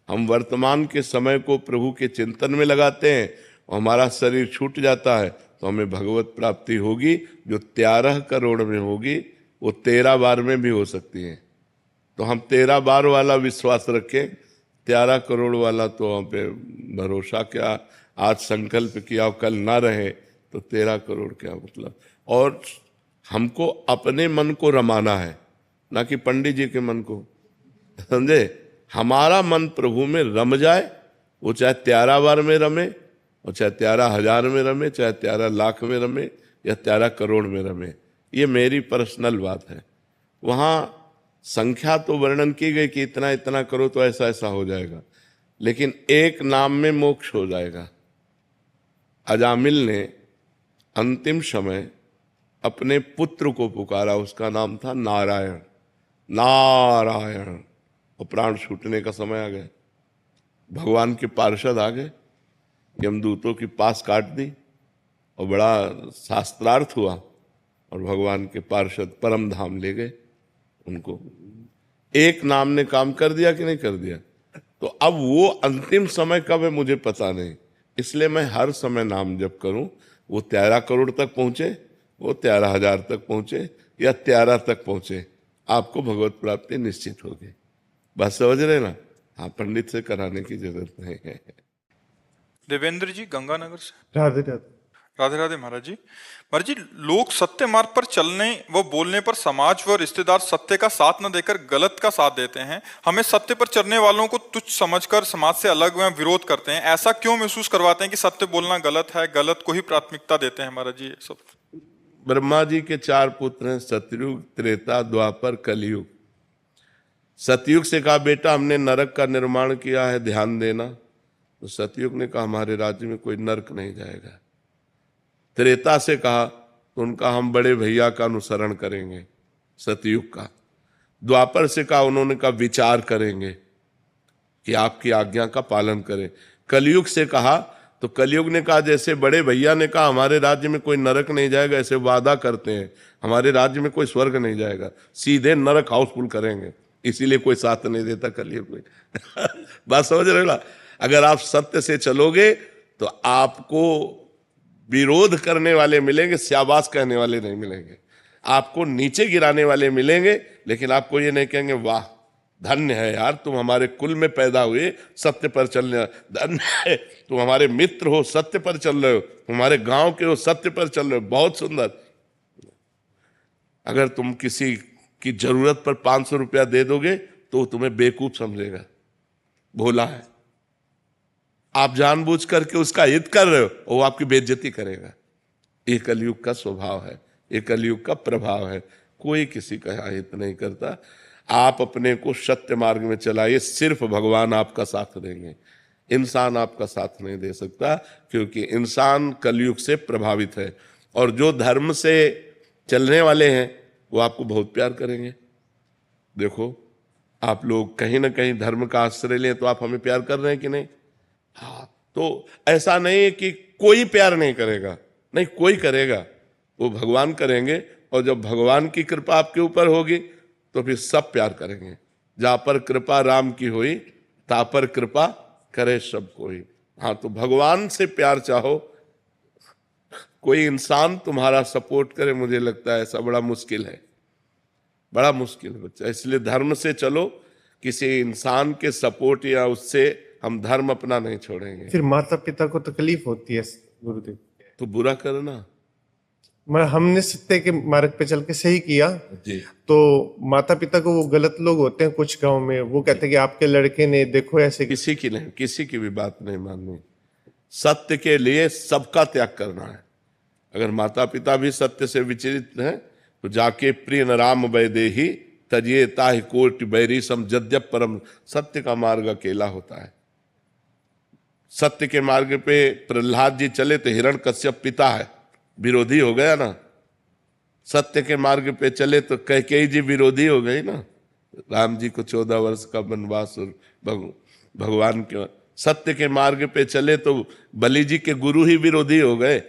हम वर्तमान के समय को प्रभु के चिंतन में लगाते हैं और हमारा शरीर छूट जाता है तो हमें भगवत प्राप्ति होगी, जो 13 करोड़ में होगी वो 13 बार में भी हो सकती है। तो हम 13 बार वाला विश्वास रखें, 13 करोड़ वाला तो हम पे भरोसा क्या। आज संकल्प किया और कल ना रहे तो 13 करोड़ क्या मतलब। और हमको अपने मन को रमाना है, ना कि पंडित जी के मन को, समझे। हमारा मन प्रभु में रम जाए, वो चाहे 13 बार में रमे, और चाहे 13,000 में रमे, चाहे 13 लाख में रमे, या 13 करोड़ में रमे। ये मेरी पर्सनल बात है। वहाँ संख्या तो वर्णन की गई कि इतना इतना करो तो ऐसा ऐसा हो जाएगा, लेकिन एक नाम में मोक्ष हो जाएगा। अजामिल ने अंतिम समय अपने पुत्र को पुकारा, उसका नाम था नारायण। नारायण, और प्राण छूटने का समय आ गया। भगवान के पार्षद आ गए, यमदूतों की पास काट दी और बड़ा शास्त्रार्थ हुआ, और भगवान के पार्षद परम धाम ले गए उनको। एक नाम ने काम कर दिया कि नहीं कर दिया। तो अब वो अंतिम समय कब है मुझे पता नहीं, इसलिए मैं हर समय नाम जप करूं। वो 13 करोड़ तक पहुंचे, वो 13,000 तक पहुंचे, या 13 तक पहुंचे, आपको भगवत प्राप्ति निश्चित होगी। बात समझ रहे ना? हाँ, पंडित से कराने की जरूरत नहीं है। देवेंद्र जी गंगानगर से। राधे राधे। राधे राधे महाराज जी। महाराज जी, लोग सत्य मार्ग पर चलने व बोलने पर समाज व रिश्तेदार सत्य का साथ न देकर गलत का साथ देते हैं। हमें सत्य पर चलने वालों को तुच्छ समझकर समाज से अलग व विरोध करते हैं। ऐसा क्यों महसूस करवाते हैं कि सत्य बोलना गलत है, गलत को ही प्राथमिकता देते हैं महाराज जी? ये सब ब्रह्मा जी के 4 पुत्र हैं, सतयुग, त्रेता, द्वापर, कलयुग। सतयुग से कहा बेटा हमने नरक का निर्माण किया है, ध्यान देना। तो सतयुग ने कहा हमारे राज्य में कोई नरक नहीं जाएगा। त्रेता से कहा तो उनका हम बड़े भैया का अनुसरण करेंगे, सतयुग का। द्वापर से कहा, उन्होंने कहा विचार करेंगे कि आपकी आज्ञा का पालन करें। कलयुग से कहा तो कलयुग ने कहा जैसे बड़े भैया ने कहा हमारे राज्य में कोई नरक नहीं जाएगा, ऐसे वादा करते हैं हमारे राज्य में कोई स्वर्ग नहीं जाएगा, सीधे नरक हाउसफुल करेंगे, इसीलिए कोई साथ नहीं देता कलयुग में। बात समझ रहे हो ना? अगर आप सत्य से चलोगे तो आपको विरोध करने वाले मिलेंगे, शाबाश कहने वाले नहीं मिलेंगे। आपको नीचे गिराने वाले मिलेंगे, लेकिन आपको ये नहीं कहेंगे वाह धन्य है यार तुम हमारे कुल में पैदा हुए, सत्य पर चलने, धन्य है तुम हमारे मित्र हो, सत्य पर चल रहे हो, हमारे गांव के हो, सत्य पर चल रहे हो, बहुत सुंदर। अगर तुम किसी की जरूरत पर 500 रुपया दे दोगे तो तुम्हें बेवकूफ समझेगा, भोला है। आप जानबूझ करके उसका हित कर रहे हो, वो आपकी बेइज्जती करेगा। ये कलयुग का स्वभाव है, ये कलयुग का प्रभाव है। कोई किसी का हित नहीं करता। आप अपने को सत्य मार्ग में चलाइए, सिर्फ भगवान आपका साथ देंगे, इंसान आपका साथ नहीं दे सकता, क्योंकि इंसान कलयुग से प्रभावित है। और जो धर्म से चलने वाले हैं वो आपको बहुत प्यार करेंगे। देखो आप लोग कहीं ना कहीं धर्म का आश्रय लें तो आप हमें प्यार कर रहे हैं कि नहीं? हाँ, तो ऐसा नहीं है कि कोई प्यार नहीं करेगा, नहीं कोई करेगा, वो भगवान करेंगे। और जब भगवान की कृपा आपके ऊपर होगी तो फिर सब प्यार करेंगे। जहां पर कृपा राम की हुई ता पर कृपा करे सब कोई। हाँ, तो भगवान से प्यार चाहो, कोई इंसान तुम्हारा सपोर्ट करे, मुझे लगता है ऐसा बड़ा मुश्किल है, बड़ा मुश्किल है बच्चा। इसलिए धर्म से चलो, किसी इंसान के सपोर्ट या उससे हम धर्म अपना नहीं छोड़ेंगे। फिर माता पिता को तकलीफ होती है गुरुदेव, तो बुरा करना, हमने सत्य के मार्ग पे चल के सही किया जी। तो माता पिता को, वो गलत लोग होते हैं कुछ गांव में, वो कहते हैं कि आपके लड़के ने देखो ऐसे। किसी की नहीं, किसी की भी बात नहीं माननी। सत्य के लिए सबका त्याग करना है। अगर माता पिता भी सत्य से विचलित हैं तो जाके प्रिय न राम वैदेही तजिए ताहि कोटि बैरी सम जद्यप परम। सत्य का मार्ग अकेला होता है। सत्य के मार्ग पे प्रहलाद जी चले तो हिरण्यकश्यप पिता है, विरोधी हो गया ना। सत्य के मार्ग पे चले तो कैकेयी जी विरोधी हो गई ना। राम जी को 14 वर्ष का वनवास और भगवान के सत्य के मार्ग पे चले तो बलि जी के गुरु ही विरोधी हो गए।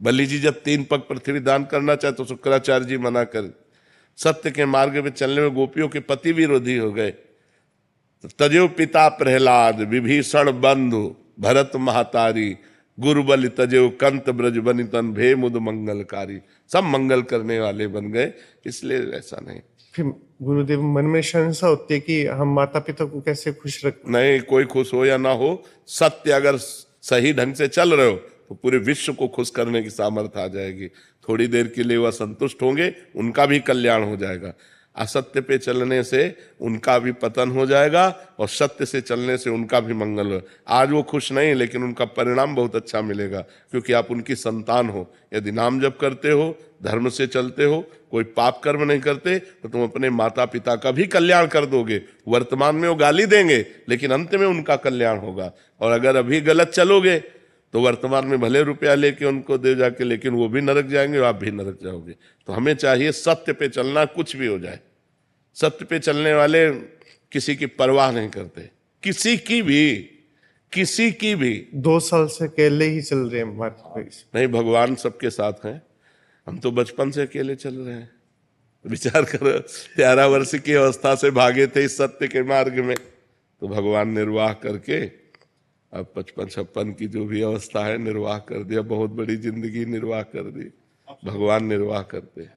बलि जी जब 3 पग पृथ्वी दान करना चाहे तो शुक्राचार्य जी मना कर। सत्य के मार्ग पे चलने में गोपियों के पति विरोधी हो गए। तजो पिता प्रहलाद विभीषण बंधु भरत महातारी गुरु बलि तजो कंत ब्रज बनितन भे मुद मंगलकारी। सब मंगल करने वाले बन गए, इसलिए ऐसा नहीं। फिर गुरुदेव मन में शंका होती है कि हम माता पिता को कैसे खुश रख। नहीं, कोई खुश हो या ना हो, सत्य अगर सही ढंग से चल रहे हो तो पूरे विश्व को खुश करने की सामर्थ्य आ जाएगी। थोड़ी देर के लिए वह संतुष्ट होंगे, उनका भी कल्याण हो जाएगा। असत्य पे चलने से उनका भी पतन हो जाएगा और सत्य से चलने से उनका भी मंगल हो। आज वो खुश नहीं, लेकिन उनका परिणाम बहुत अच्छा मिलेगा, क्योंकि आप उनकी संतान हो। यदि नाम जप करते हो, धर्म से चलते हो, कोई पाप कर्म नहीं करते, तो तुम अपने माता पिता का भी कल्याण कर दोगे। वर्तमान में वो गाली देंगे, लेकिन अंत में उनका कल्याण होगा। और अगर अभी गलत चलोगे तो वर्तमान में भले रुपया लेके उनको दे जाके, लेकिन वो भी नरक जाएंगे और आप भी नरक जाओगे। तो हमें चाहिए सत्य पे चलना, कुछ भी हो जाए। सत्य पे चलने वाले किसी की परवाह नहीं करते, किसी की भी। 2 साल से अकेले ही चल रहे हैं मार्ग पे। नहीं, भगवान सबके साथ हैं। हम तो बचपन से अकेले चल रहे हैं। विचार करो, 11 वर्ष की अवस्था से भागे थे इस सत्य के मार्ग में, तो भगवान निर्वाह करके अब 55-56 की जो भी अवस्था है निर्वाह कर दिया। बहुत बड़ी जिंदगी निर्वाह कर दी, भगवान निर्वाह करते हैं।